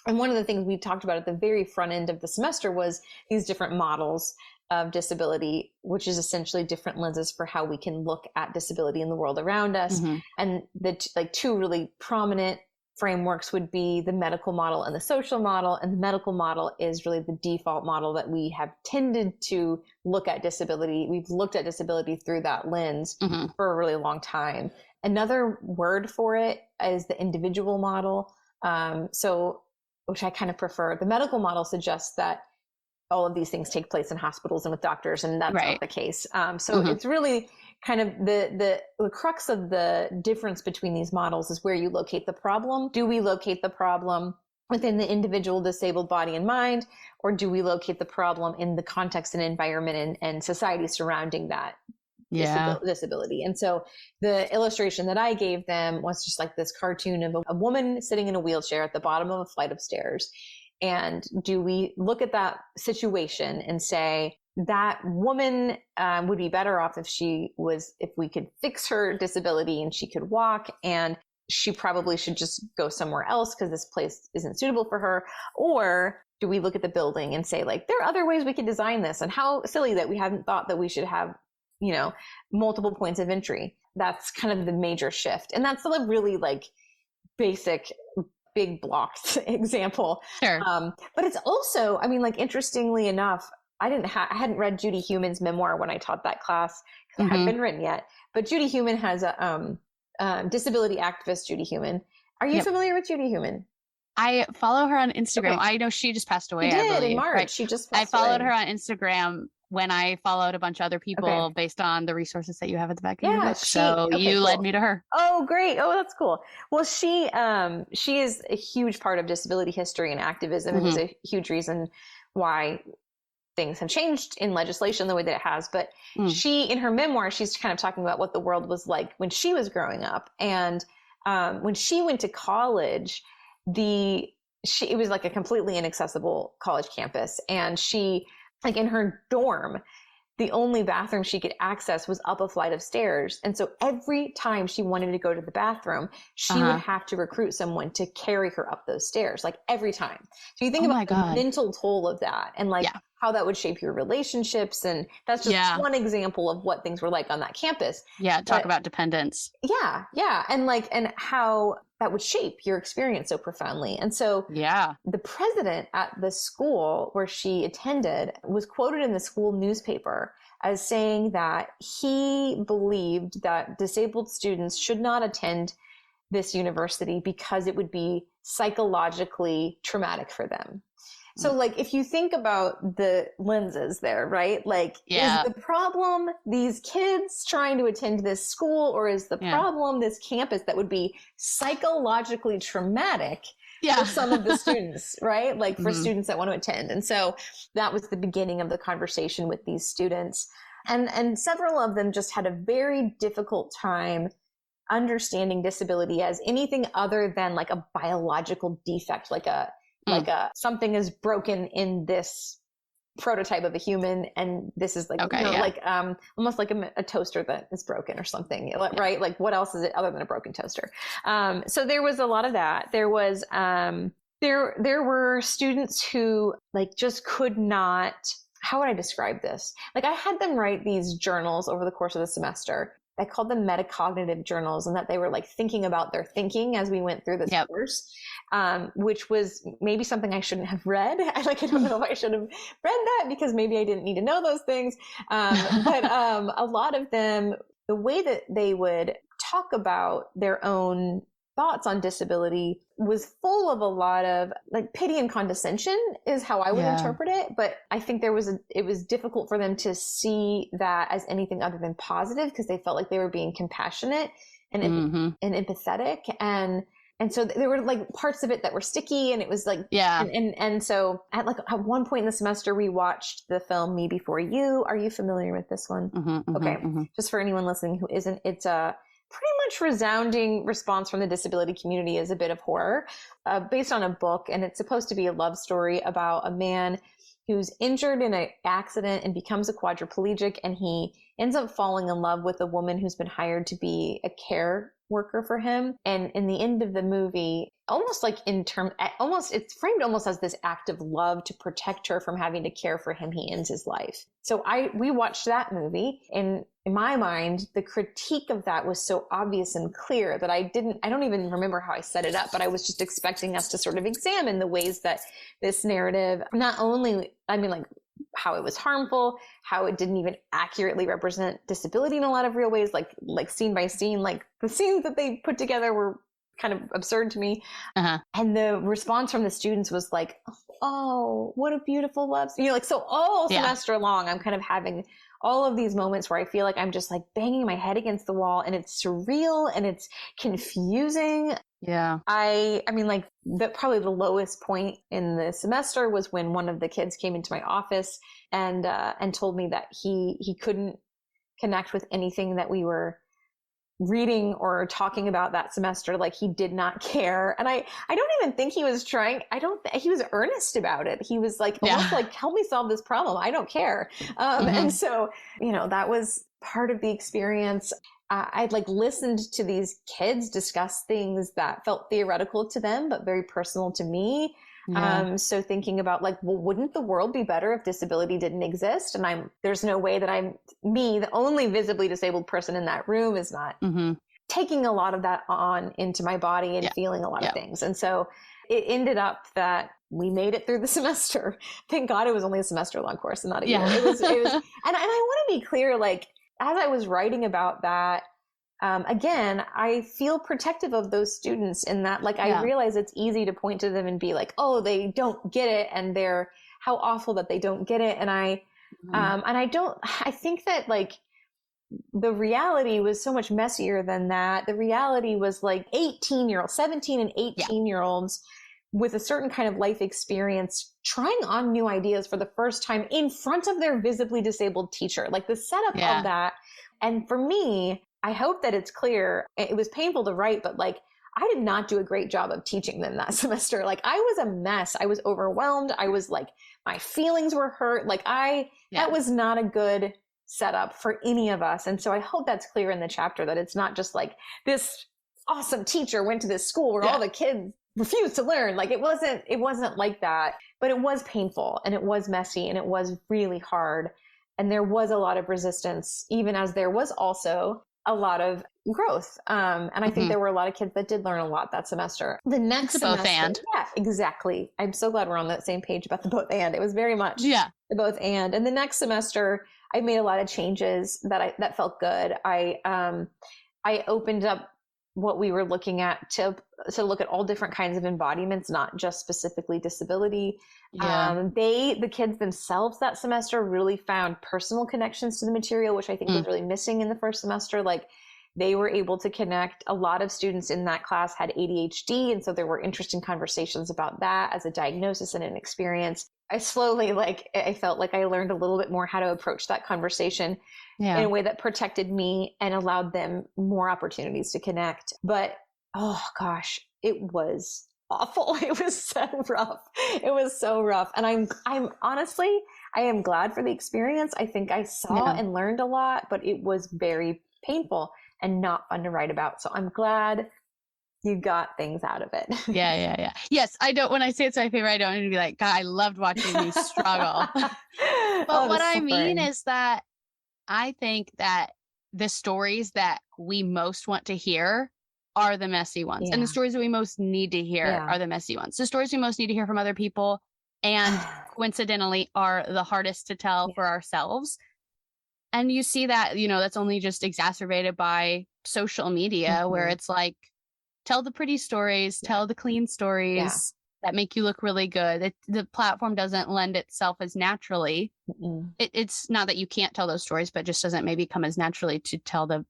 And one of the things we talked about at the very front end of the semester was these different models of disability, which is essentially different lenses for how we can look at disability in the world around us. And the 2 really prominent frameworks would be the medical model and the social model. And the medical model is really the default model that we have tended to look at disability. We've looked at disability through that lens for a really long time. Another word for it is the individual model. Which I kind of prefer. The medical model suggests that all of these things take place in hospitals and with doctors, and that's not the case. It's really kind of the crux of the difference between these models is where you locate the problem. Do we locate the problem within the individual disabled body and mind, or do we locate the problem in the context and environment and society surrounding that disability? And so the illustration that I gave them was just like this cartoon of a woman sitting in a wheelchair at the bottom of a flight of stairs. And do we look at that situation and say that woman would be better off if we could fix her disability and she could walk, and she probably should just go somewhere else because this place isn't suitable for her? Or do we look at the building and say, like, there are other ways we could design this, and how silly that we hadn't thought that we should have, multiple points of entry? That's kind of the major shift. And that's a really like basic big blocks example. Sure. But it's also, interestingly enough, I hadn't read Judy Heumann's memoir when I taught that class because it hadn't been written yet. But Judy Heumann has a disability activist, Judy Heumann. Are you familiar with Judy Heumann? I follow her on Instagram. Okay. I know she just passed away. She did, I believe, in March. Right? She just passed away. I followed away. her on Instagram when I followed a bunch of other people based on the resources that you have at the back of your book. So you led me to her. Oh, great. Oh, that's cool. Well, she is a huge part of disability history and activism, and is a huge reason why things have changed in legislation the way that it has. But she, in her memoir, she's kind of talking about what the world was like when she was growing up. And when she went to college, it was like a completely inaccessible college campus. And she, like in her dorm, the only bathroom she could access was up a flight of stairs. And so every time she wanted to go to the bathroom, she would have to recruit someone to carry her up those stairs, like every time. So you think about the mental toll of that, and like how that would shape your relationships. And that's just one example of what things were like on that campus. Yeah. Talk about dependence. Yeah. Yeah. And how that would shape your experience so profoundly. And so the president at the school where she attended was quoted in the school newspaper as saying that he believed that disabled students should not attend this university because it would be psychologically traumatic for them. So like, if you think about the lenses there, right? Like, is the problem these kids trying to attend this school, or is the problem this campus that would be psychologically traumatic for some of the students, right? Like for students that want to attend. And so that was the beginning of the conversation with these students. And several of them just had a very difficult time understanding disability as anything other than like a biological defect, like something is broken in this prototype of a human, and this is like, almost like a toaster that is broken or something, right? Like, what else is it other than a broken toaster? So there was a lot of that. There was, there were students who like just could not, how would I describe this? Like, I had them write these journals over the course of the semester. I called them metacognitive journals, and that they were like thinking about their thinking as we went through this course, which was maybe something I shouldn't have read. I don't know if I should have read that because maybe I didn't need to know those things. But a lot of them, the way that they would talk about their own thoughts on disability was full of a lot of like pity and condescension is how I would interpret it. But I think it was difficult for them to see that as anything other than positive, because they felt like they were being compassionate and empathetic. And And so there were like parts of it that were sticky, and it was like, and so at one point in the semester, we watched the film Me Before You. Are you familiar with this one? Okay. Just for anyone listening who isn't, it's a pretty much resounding response from the disability community as a bit of horror, based on a book. And it's supposed to be a love story about a man who's injured in an accident and becomes a quadriplegic. And he ends up falling in love with a woman who's been hired to be a care worker for him. And in the end of the movie, it's framed almost as this act of love to protect her from having to care for him. He ends his life. So we watched that movie, and in my mind, the critique of that was so obvious and clear that I don't even remember how I set it up, but I was just expecting us to sort of examine the ways that this narrative, not only, how it was harmful, how it didn't even accurately represent disability in a lot of real ways, like scene by scene, like the scenes that they put together were kind of absurd to me. And the response from the students was like, oh, what a beautiful love. So all semester long, I'm kind of having all of these moments where I feel like I'm just like banging my head against the wall, and it's surreal and it's confusing. Yeah. Probably the lowest point in the semester was when one of the kids came into my office and told me that he couldn't connect with anything that we were reading or talking about that semester. Like, he did not care. And I don't even think he was trying. He was earnest about it. He was like, almost like, help me solve this problem. I don't care. And so, that was part of the experience. I'd listened to these kids discuss things that felt theoretical to them, but very personal to me. Yeah. So thinking about wouldn't the world be better if disability didn't exist? And there's no way that the only visibly disabled person in that room, is not taking a lot of that on into my body and feeling a lot of things. And so it ended up that we made it through the semester. Thank God it was only a semester long course and not a year. It was, and I want to be clear, as I was writing about that, again, I feel protective of those students in that, I realize it's easy to point to them and be like, oh, they don't get it. And how awful that they don't get it. And I think that the reality was so much messier than that. The reality was 17 and 18-year-olds with a certain kind of life experience, trying on new ideas for the first time in front of their visibly disabled teacher, the setup of that. And for me, I hope that it's clear. It was painful to write, but I did not do a great job of teaching them that semester. I was a mess. I was overwhelmed. I was my feelings were hurt. That was not a good setup for any of us. And so I hope that's clear in the chapter, that it's not just this awesome teacher went to this school where all the kids refused to learn. It wasn't like that, but it was painful and it was messy and it was really hard. And there was a lot of resistance, even as there was also a lot of growth. And I think there were a lot of kids that did learn a lot that semester. The next semester, both and. Yeah, exactly. I'm so glad we're on that same page about the both and. It was very much the both and. And the next semester, I made a lot of changes that felt good. I opened up what we were looking at to look at all different kinds of embodiments, not just specifically disability. The kids themselves that semester really found personal connections to the material, which I think was really missing in the first semester. They were able to connect. A lot of students in that class had ADHD. And so there were interesting conversations about that as a diagnosis and an experience. I slowly, I felt like I learned a little bit more how to approach that conversation in a way that protected me and allowed them more opportunities to connect. But, oh gosh, it was awful. It was so rough. It was so rough. And I'm honestly, I am glad for the experience. I think I saw and learned a lot, but it was very painful and not fun to write about. So I'm glad you got things out of it. Yeah. Yes, when I say it's my favorite, I don't need to be like, God, I loved watching you struggle. But what I mean is that I think that the stories that we most want to hear are the messy ones. And the stories that we most need to hear are the messy ones. The stories we most need to hear from other people, and coincidentally are the hardest to tell for ourselves. And you see that, that's only just exacerbated by social media, where it's tell the pretty stories, tell the clean stories that make you look really good. The platform doesn't lend itself as naturally. It's not that you can't tell those stories, but just doesn't maybe come as naturally to tell the,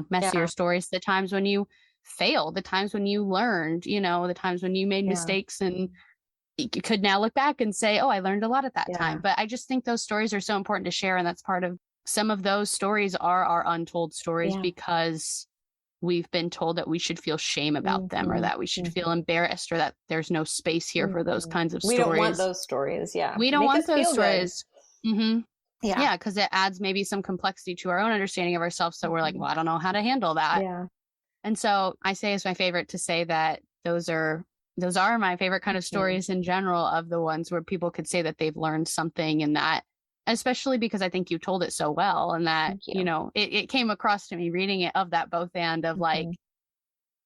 messier stories. The times when you failed, the times when you learned, the times when you made mistakes, and you could now look back and say, oh, I learned a lot at that time. But I just think those stories are so important to share. And that's part of, some of those stories are our untold stories because we've been told that we should feel shame about them, or that we should feel embarrassed, or that there's no space here for those kinds of stories. We don't want those stories. Yeah. We don't want those stories. Yeah. Because it adds maybe some complexity to our own understanding of ourselves. So we're like, well, I don't know how to handle that. Yeah. And so I say it's my favorite to say that those are my favorite kind of stories in general, of the ones where people could say that they've learned something, and that, especially because I think you told it so well, and that, it came across to me reading it, of that both and of like,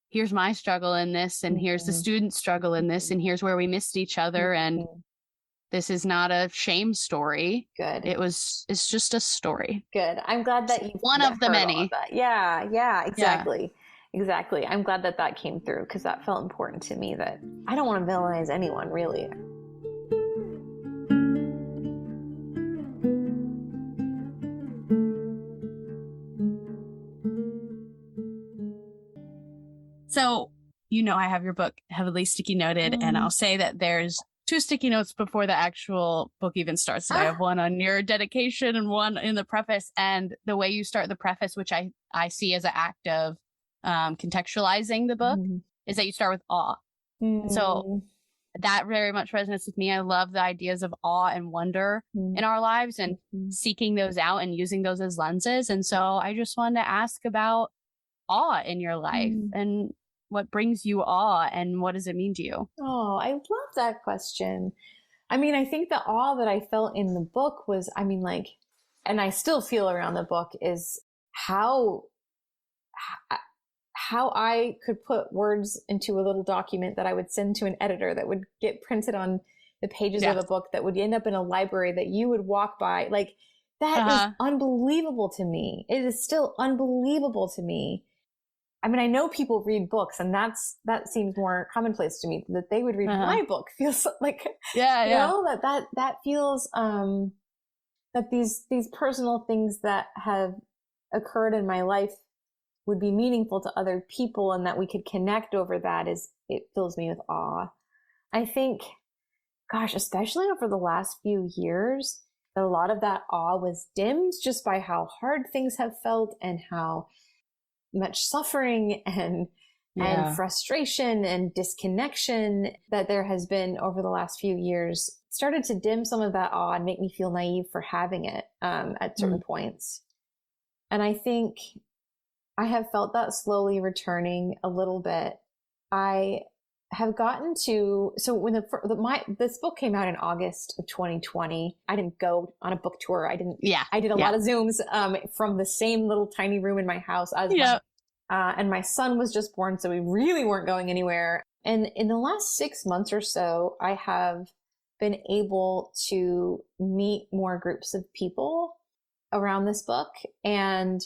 here's my struggle in this, and here's the student's struggle in this, and here's where we missed each other. And this is not a shame story. Good. It's just a story. Good. I'm glad that you one of the many. Yeah, exactly. Yeah. Exactly. I'm glad that came through, because that felt important to me, that I don't want to villainize anyone, really. So, I have your book heavily sticky noted, and I'll say that there's 2 sticky notes before the actual book even starts. So I have one on your dedication and one in the preface. And the way you start the preface, which I see as an act of contextualizing the book, is that you start with awe. So that very much resonates with me. I love the ideas of awe and wonder in our lives, and seeking those out and using those as lenses. And so I just wanted to ask about awe in your life, and what brings you awe, and what does it mean to you? Oh, I love that question. I mean, I think the awe that I felt in the book was, and I still feel around the book, is how I could put words into a little document that I would send to an editor, that would get printed on the pages of a book, that would end up in a library that you would walk by. Like, that is unbelievable to me. It is still unbelievable to me. I mean, I know people read books, and that seems more commonplace to me, that they would read my book feels like, that feels, that these personal things that have occurred in my life would be meaningful to other people, and that we could connect over that, it fills me with awe. I think, gosh, especially over the last few years, that a lot of that awe was dimmed just by how hard things have felt, and how much suffering and frustration and disconnection that there has been over the last few years started to dim some of that awe and make me feel naive for having it at certain points. And I think I have felt that slowly returning a little bit. I have gotten to, so when this book came out in August of 2020, I didn't go on a book tour. I did a lot of Zooms from the same little tiny room in my house as and my son was just born, so we really weren't going anywhere. And in the last 6 months or so, I have been able to meet more groups of people around this book. And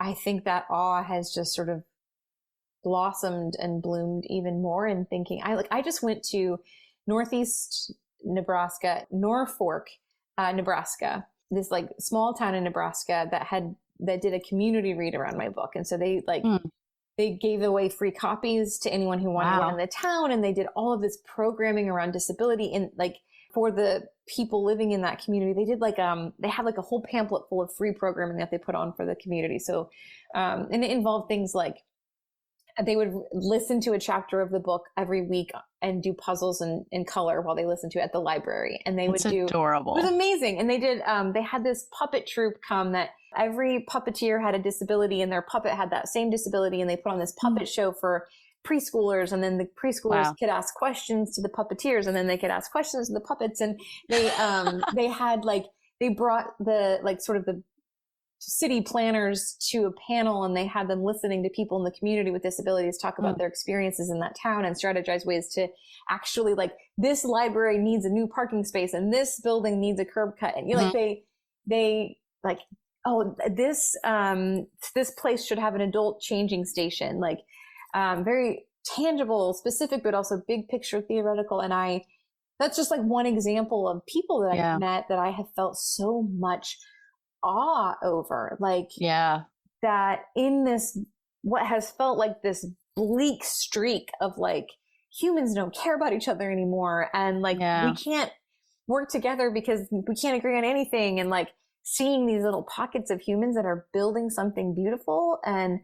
I think that awe has just sort of blossomed and bloomed even more in thinking. I just went to Northeast Nebraska, Norfolk, Nebraska, this like small town in Nebraska that did a community read around my book. And so they gave away free copies to anyone who wanted one in the town. And they did all of this programming around disability, and like for the people living in that community, they did they had like a whole pamphlet full of free programming that they put on for the community. So, and it involved things like, they would listen to a chapter of the book every week and do puzzles in color while they listened to it at the library. And they That's adorable. It was amazing. And they did, they had this puppet troupe come that every puppeteer had a disability, and their puppet had that same disability. And they put on this puppet show for preschoolers, and then the preschoolers could ask questions to the puppeteers, and then they could ask questions to the puppets. And they, they brought the, sort of the city planners to a panel, and they had them listening to people in the community with disabilities talk about their experiences in that town, and strategize ways to actually, this library needs a new parking space, and this building needs a curb cut. And this place should have an adult changing station, very tangible, specific, but also big picture theoretical. And that's just one example of people that I've met that I have felt so much awe over, that in this what has felt like this bleak streak of like humans don't care about each other anymore, and like we can't work together because we can't agree on anything, and like seeing these little pockets of humans that are building something beautiful and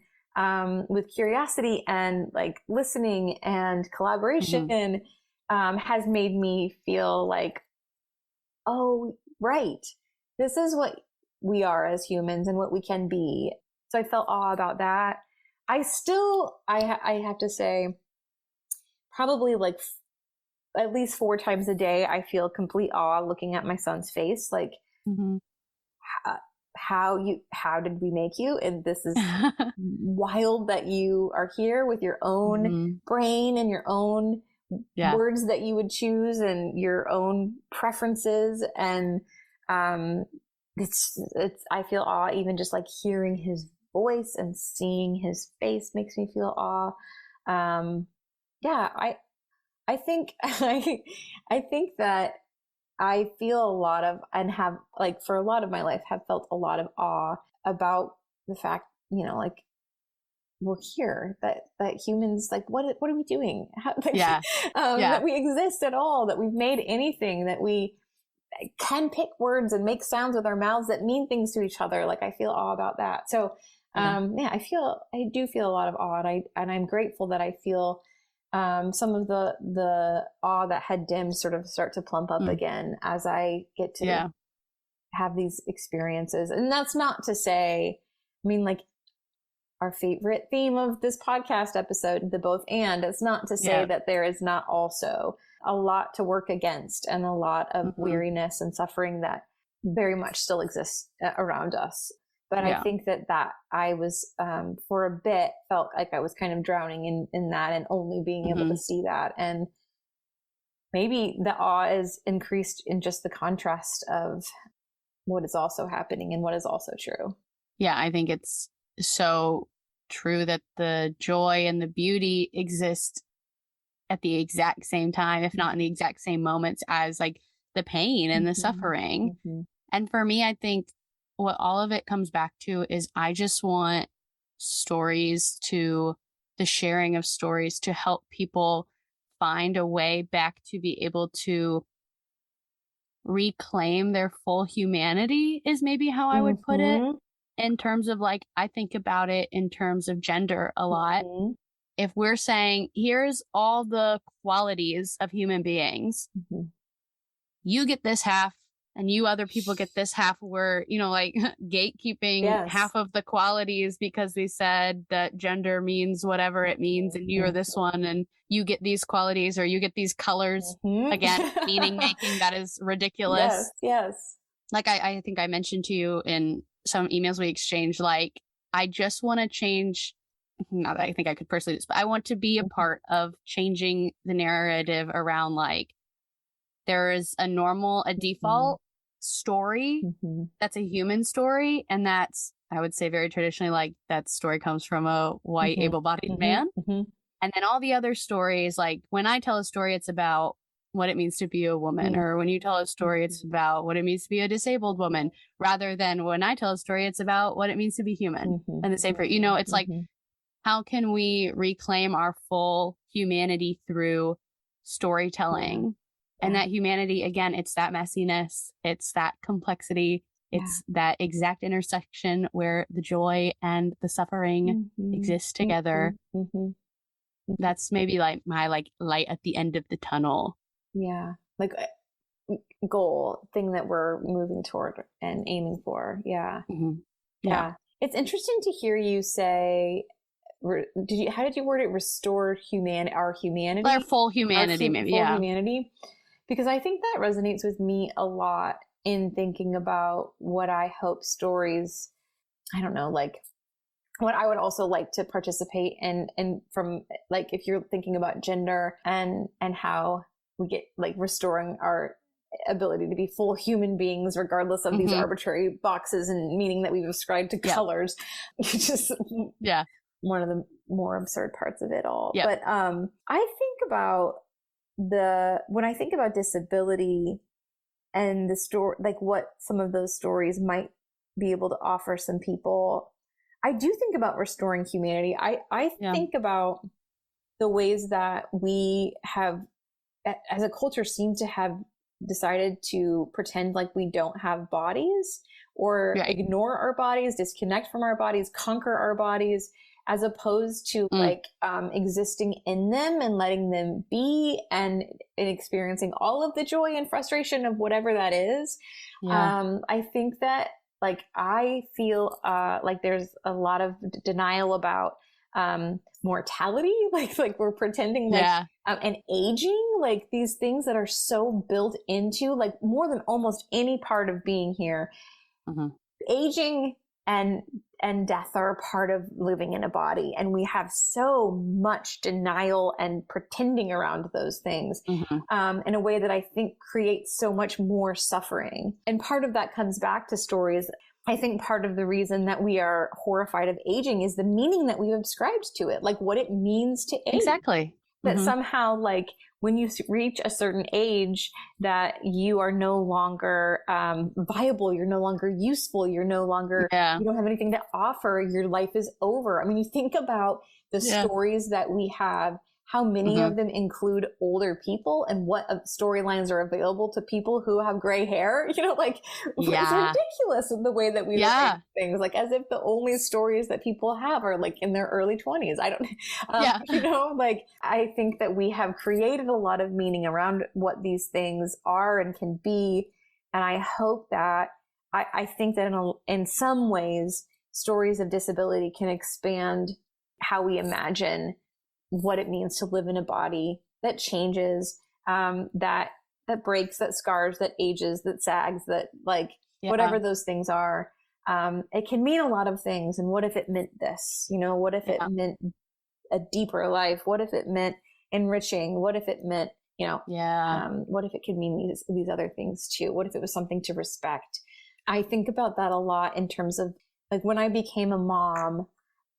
with curiosity and like listening and collaboration has made me feel like, oh, right, this is what we are as humans and what we can be. So I felt awe about that. I have to say, probably like at least 4 times a day, I feel complete awe looking at my son's face. Like, how did we make you? And this is wild that you are here with your own brain and your own words that you would choose and your own preferences. And it's I feel awe even just like hearing his voice and seeing his face makes me feel awe. I think I think that I feel a lot of, and have like for a lot of my life have felt a lot of awe about the fact, you know, like we're here, that humans, like what are we doing? That we exist at all, that we've made anything, that we can pick words and make sounds with our mouths that mean things to each other. Like I feel awe about that. So I do feel a lot of awe, and I'm grateful that I feel some of the awe that had dimmed sort of start to plump up again as I get to have these experiences. And that's not to say, I mean, like our favorite theme of this podcast episode, the both and, it's not to say that there is not also a lot to work against and a lot of weariness and suffering that very much still exists around us. But I think that I was, for a bit, felt like I was kind of drowning in that and only being able to see that. And maybe the awe is increased in just the contrast of what is also happening and what is also true. Yeah, I think it's so true that the joy and the beauty exist at the exact same time, if not in the exact same moments as like the pain and the suffering. And for me, I think what all of it comes back to is I just want the sharing of stories to help people find a way back to be able to reclaim their full humanity, is maybe how I would put it. In terms of like, I think about it in terms of gender a lot. If we're saying, here's all the qualities of human beings, you get this half and you other people get this half, we're, you know, like gatekeeping half of the qualities because we said that gender means whatever it means and you're this one and you get these qualities or you get these colors. Again, meaning making, that is ridiculous. Yes. Like I think I mentioned to you in some emails we exchanged, like, I just want to change, not that I think I could personally do this, but I want to be a part of changing the narrative around like, there is a default story that's a human story. And that's, I would say very traditionally, like that story comes from a white able-bodied man. And then all the other stories, like when I tell a story, it's about what it means to be a woman, or when you tell a story, it's about what it means to be a disabled woman, rather than when I tell a story, it's about what it means to be human. And the same for, you know, it's like, how can we reclaim our full humanity through storytelling? And that humanity, again, it's that messiness, it's that complexity, it's that exact intersection where the joy and the suffering exist together. That's maybe like my like light at the end of the tunnel. Yeah. Like a goal, thing that we're moving toward and aiming for. Yeah. Yeah. It's interesting to hear you say, how did you word it? Restore our humanity? Our full humanity, maybe. Full humanity. Because I think that resonates with me a lot in thinking about what I hope stories, I don't know, like what I would also like to participate in, and from like, if you're thinking about gender and how we get like restoring our ability to be full human beings, regardless of these arbitrary boxes and meaning that we've ascribed to colors, just one of the more absurd parts of it all. But I think about when I think about disability and the story, like what some of those stories might be able to offer some people, I do think about restoring humanity. I think about the ways that we have, as a culture, seem to have decided to pretend like we don't have bodies, or ignore our bodies, disconnect from our bodies, conquer our bodies, as opposed to like existing in them and letting them be, and experiencing all of the joy and frustration of whatever that is. I think that, like, I feel like there's a lot of denial about mortality, like we're pretending like and aging, like these things that are so built into, like, more than almost any part of being here. Aging and death are a part of living in a body, and we have so much denial and pretending around those things in a way that I think creates so much more suffering. And part of that comes back to stories. I think part of the reason that we are horrified of aging is the meaning that we've ascribed to it, like what it means to age. Exactly. That somehow, like, when you reach a certain age, that you are no longer viable, you're no longer useful, you're no longer, you don't have anything to offer, your life is over. I mean, you think about the stories that we have, how many of them include older people, and what lostorylines are available to people who have gray hair, you know, like it's ridiculous in the way that we look at things, like as if the only stories that people have are like in their early 20s. I don't, you know, like I think that we have created a lot of meaning around what these things are and can be. And I hope that, I think that in some ways, stories of disability can expand how we imagine what it means to live in a body that changes, that breaks, that scars, that ages, that sags, that like whatever those things are. It can mean a lot of things. And what if it meant this? You know, what if it meant a deeper life? What if it meant enriching? What if it meant, you know, what if it could mean these other things too? What if it was something to respect? I think about that a lot in terms of, like, when I became a mom,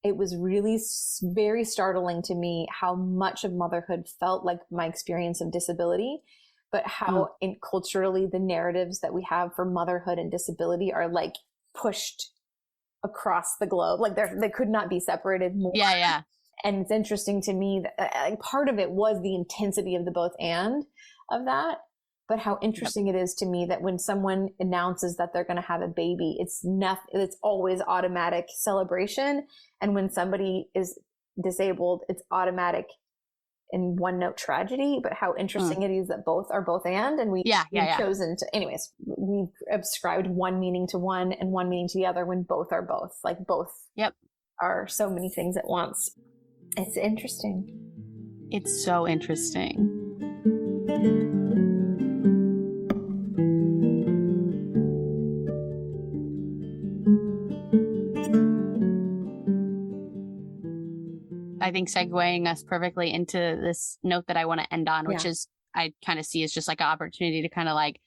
it was really very startling to me how much of motherhood felt like my experience of disability, but how culturally the narratives that we have for motherhood and disability are like pushed across the globe. Like they could not be separated more. And it's interesting to me that part of it was the intensity of the both and of that, but how interesting it is to me that when someone announces that they're going to have a baby, it's always automatic celebration. And when somebody is disabled, it's automatic in one note tragedy. But how interesting it is that both are both and we've chosen to, anyways, we've ascribed one meaning to one and one meaning to the other when both are both, like both are so many things at once. It's interesting. It's so interesting. I think segueing us perfectly into this note that I want to end on, which is, I kind of see as just like an opportunity to kind of like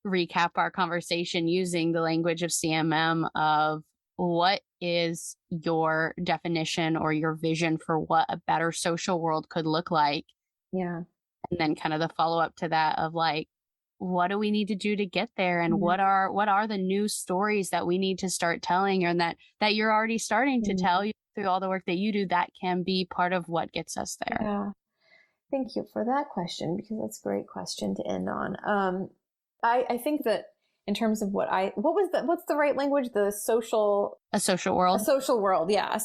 recap our conversation using the language of CMM of what is your definition or your vision for what a better social world could look like. Yeah. And then kind of the follow up to that of like, what do we need to do to get there? And what are the new stories that we need to start telling, or that you're already starting to tell you through all the work that you do, that can be part of what gets us there? Yeah. Thank you for that question, because that's a great question to end on. I think that in terms of what's the right language? A social world. Yeah.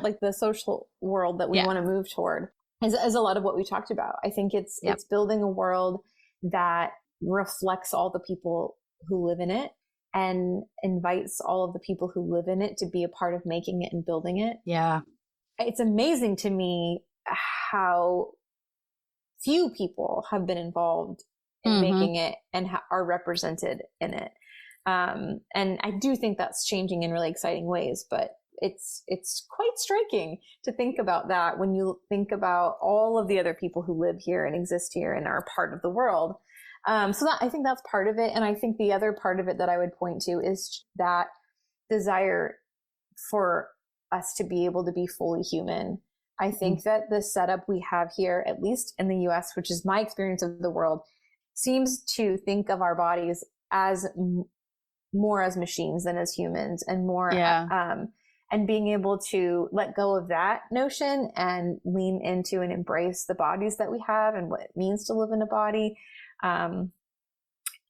Like the social world that we want to move toward is a lot of what we talked about. I think it's building a world that reflects all the people who live in it and invites all of the people who live in it to be a part of making it and building it. Yeah. It's amazing to me how few people have been involved in making it and are represented in it. And I do think that's changing in really exciting ways, but it's quite striking to think about that when you think about all of the other people who live here and exist here and are part of the world. So I think that's part of it. And I think the other part of it that I would point to is that desire for us to be able to be fully human. I think that the setup we have here, at least in the US, which is my experience of the world, seems to think of our bodies as more as machines than as humans, and more and being able to let go of that notion and lean into and embrace the bodies that we have and what it means to live in a body.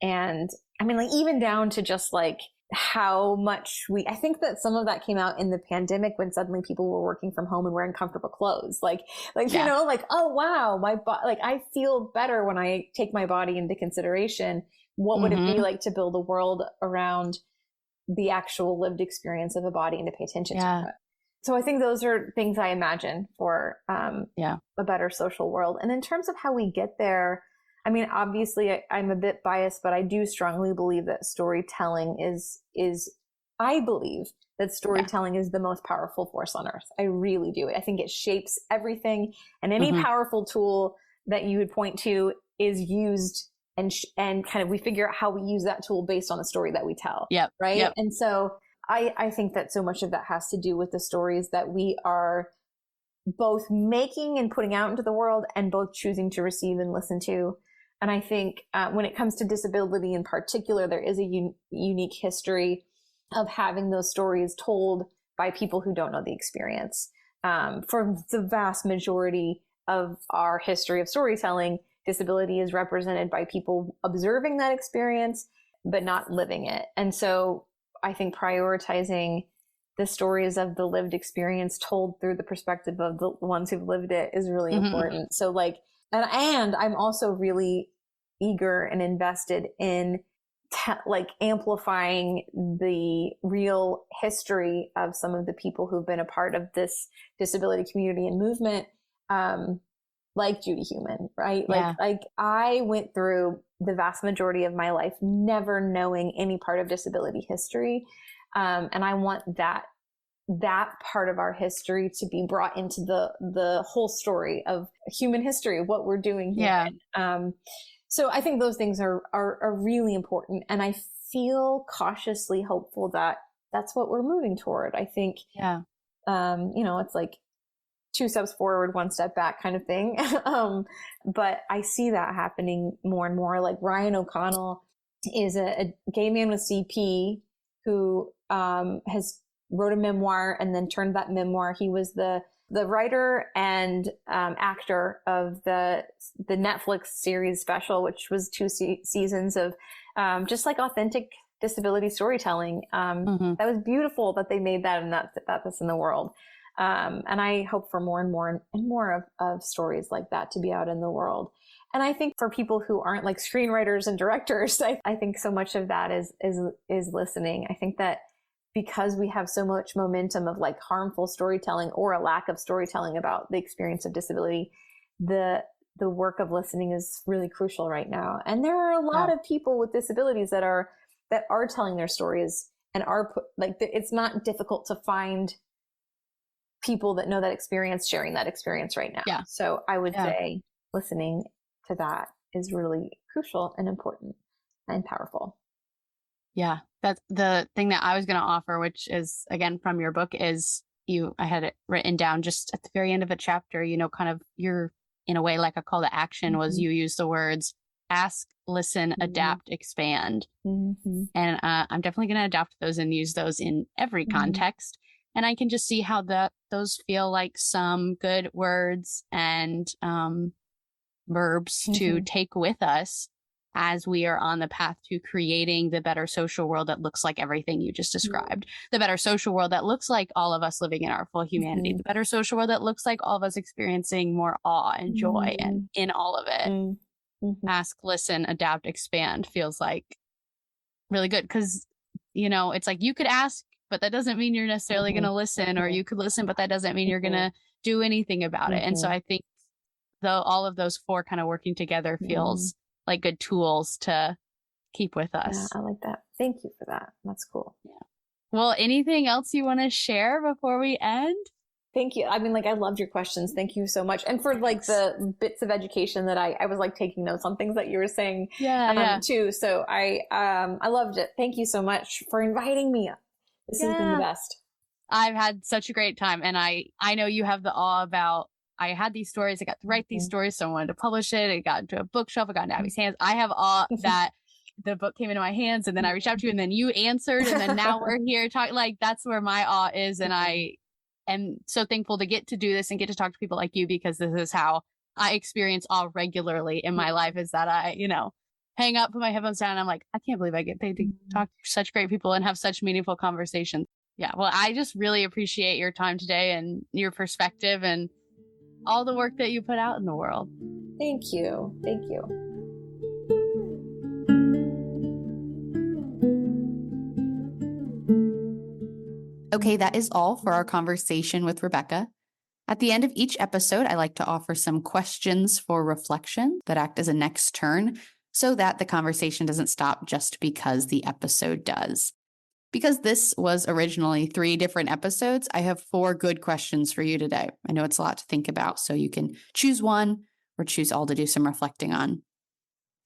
And I mean, like, even down to just like how much I think that some of that came out in the pandemic when suddenly people were working from home and wearing comfortable clothes. Like, you know, like, oh, wow, like I feel better when I take my body into consideration. What would it be like to build a world around the actual lived experience of a body and to pay attention to it? So I think those are things I imagine for a better social world. And in terms of how we get there, I mean, obviously I'm a bit biased, but I do strongly believe that storytelling I believe that storytelling is the most powerful force on earth. I really do. I think it shapes everything, and any powerful tool that you would point to is used and kind of, we figure out how we use that tool based on the story that we tell. Right. And so I think that so much of that has to do with the stories that we are both making and putting out into the world, and both choosing to receive and listen to. And I think when it comes to disability in particular, there is a unique history of having those stories told by people who don't know the experience. For the vast majority of our history of storytelling, disability is represented by people observing that experience, but not living it. And so I think prioritizing the stories of the lived experience told through the perspective of the ones who've lived it is really important. So like, and I'm also really eager and invested in like amplifying the real history of some of the people who've been a part of this disability community and movement, like Judy Heumann, right? Like I went through the vast majority of my life never knowing any part of disability history. And I want that part of our history to be brought into the whole story of human history, of what we're doing here. So I think those things are really important. And I feel cautiously hopeful that that's what we're moving toward. I think, you know, it's like 2 steps forward, 1 step back kind of thing. But I see that happening more and more. Like Ryan O'Connell is a gay man with CP who has wrote a memoir and then turned that memoir. He was the writer and actor of the Netflix series Special, which was 2 seasons of just like authentic disability storytelling. That was beautiful that they made that and that's in the world. And I hope for more and more and more of stories like that to be out in the world. And I think for people who aren't like screenwriters and directors, I think so much of that is listening. I think that because we have so much momentum of like harmful storytelling or a lack of storytelling about the experience of disability, the work of listening is really crucial right now. And there are a lot of people with disabilities that are telling their stories and are it's not difficult to find people that know that experience sharing that experience right now. So I would say listening to that is really crucial and important and powerful. Yeah, that's the thing that I was going to offer, which is, again, from your book, is I had it written down just at the very end of a chapter, you know, kind of your, in a way, like a call to action was you use the words ask, listen, adapt, expand. And I'm definitely going to adapt those and use those in every context. And I can just see how those feel like some good words and verbs to take with us as we are on the path to creating the better social world that looks like everything you just described, the better social world that looks like all of us living in our full humanity, the better social world that looks like all of us experiencing more awe and joy and in all of it. Ask, listen, adapt, expand feels like really good because, you know, it's like you could ask, but that doesn't mean you're necessarily going to listen, or you could listen, but that doesn't mean you're going to do anything about it. And so I think though all of those 4 kind of working together feels like good tools to keep with us. Yeah, I like that. Thank you for that. That's cool. Yeah. Well, anything else you want to share before we end? Thank you. I mean, like, I loved your questions. Thank you so much. And for like the bits of education that I was like taking notes on things that you were saying too. So I loved it. Thank you so much for inviting me. This has been the best. I've had such a great time. And I know you have the awe about, I had these stories, I got to write these stories, so I wanted to publish it. It got into a bookshelf, it got into Abbie's hands. I have all that the book came into my hands and then I reached out to you and then you answered and then now we're here talking. Like, that's where my awe is. And I am so thankful to get to do this and get to talk to people like you, because this is how I experience awe regularly in my life, is that I, hang up, put my headphones down. And I'm like, I can't believe I get paid to talk to such great people and have such meaningful conversations. Yeah. Well, I just really appreciate your time today and your perspective and all the work that you put out in the world. Thank you. Thank you. Okay, that is all for our conversation with Rebekah. At the end of each episode, I like to offer some questions for reflection that act as a next turn so that the conversation doesn't stop just because the episode does. Because this was originally 3 different episodes, I have 4 good questions for you today. I know it's a lot to think about, so you can choose one or choose all to do some reflecting on.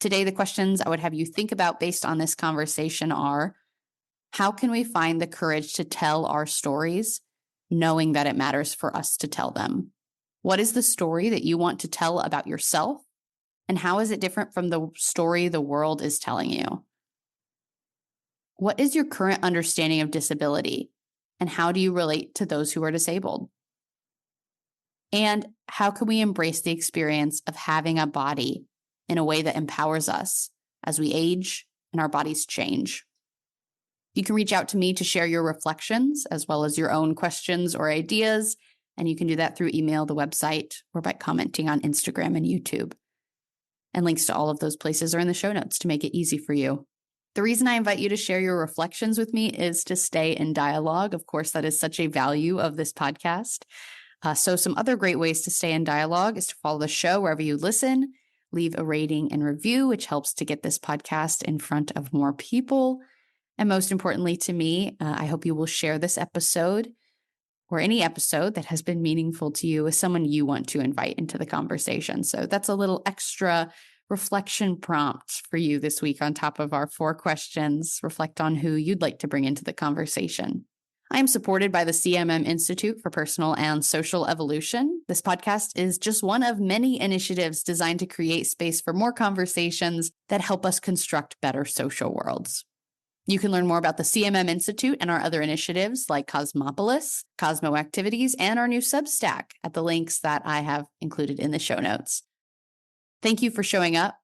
Today, the questions I would have you think about based on this conversation are: how can we find the courage to tell our stories, knowing that it matters for us to tell them? What is the story that you want to tell about yourself? And how is it different from the story the world is telling you? What is your current understanding of disability? And how do you relate to those who are disabled? And how can we embrace the experience of having a body in a way that empowers us as we age and our bodies change? You can reach out to me to share your reflections as well as your own questions or ideas. And you can do that through email, the website, or by commenting on Instagram and YouTube. And links to all of those places are in the show notes to make it easy for you. The reason I invite you to share your reflections with me is to stay in dialogue. Of course, that is such a value of this podcast. So some other great ways to stay in dialogue is to follow the show wherever you listen, leave a rating and review, which helps to get this podcast in front of more people. And most importantly to me, I hope you will share this episode or any episode that has been meaningful to you with someone you want to invite into the conversation. So that's a little extra reflection prompt for you this week on top of our 4 questions. Reflect on who you'd like to bring into the conversation. I am supported by the CMM Institute for Personal and Social Evolution. This podcast is just one of many initiatives designed to create space for more conversations that help us construct better social worlds. You can learn more about the CMM Institute and our other initiatives like Cosmopolis, Cosmo Activities, and our new Substack at the links that I have included in the show notes. Thank you for showing up.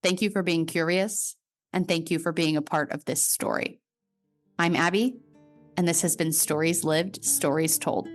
Thank you for being curious. And thank you for being a part of this story. I'm Abbie, and this has been Stories Lived, Stories Told.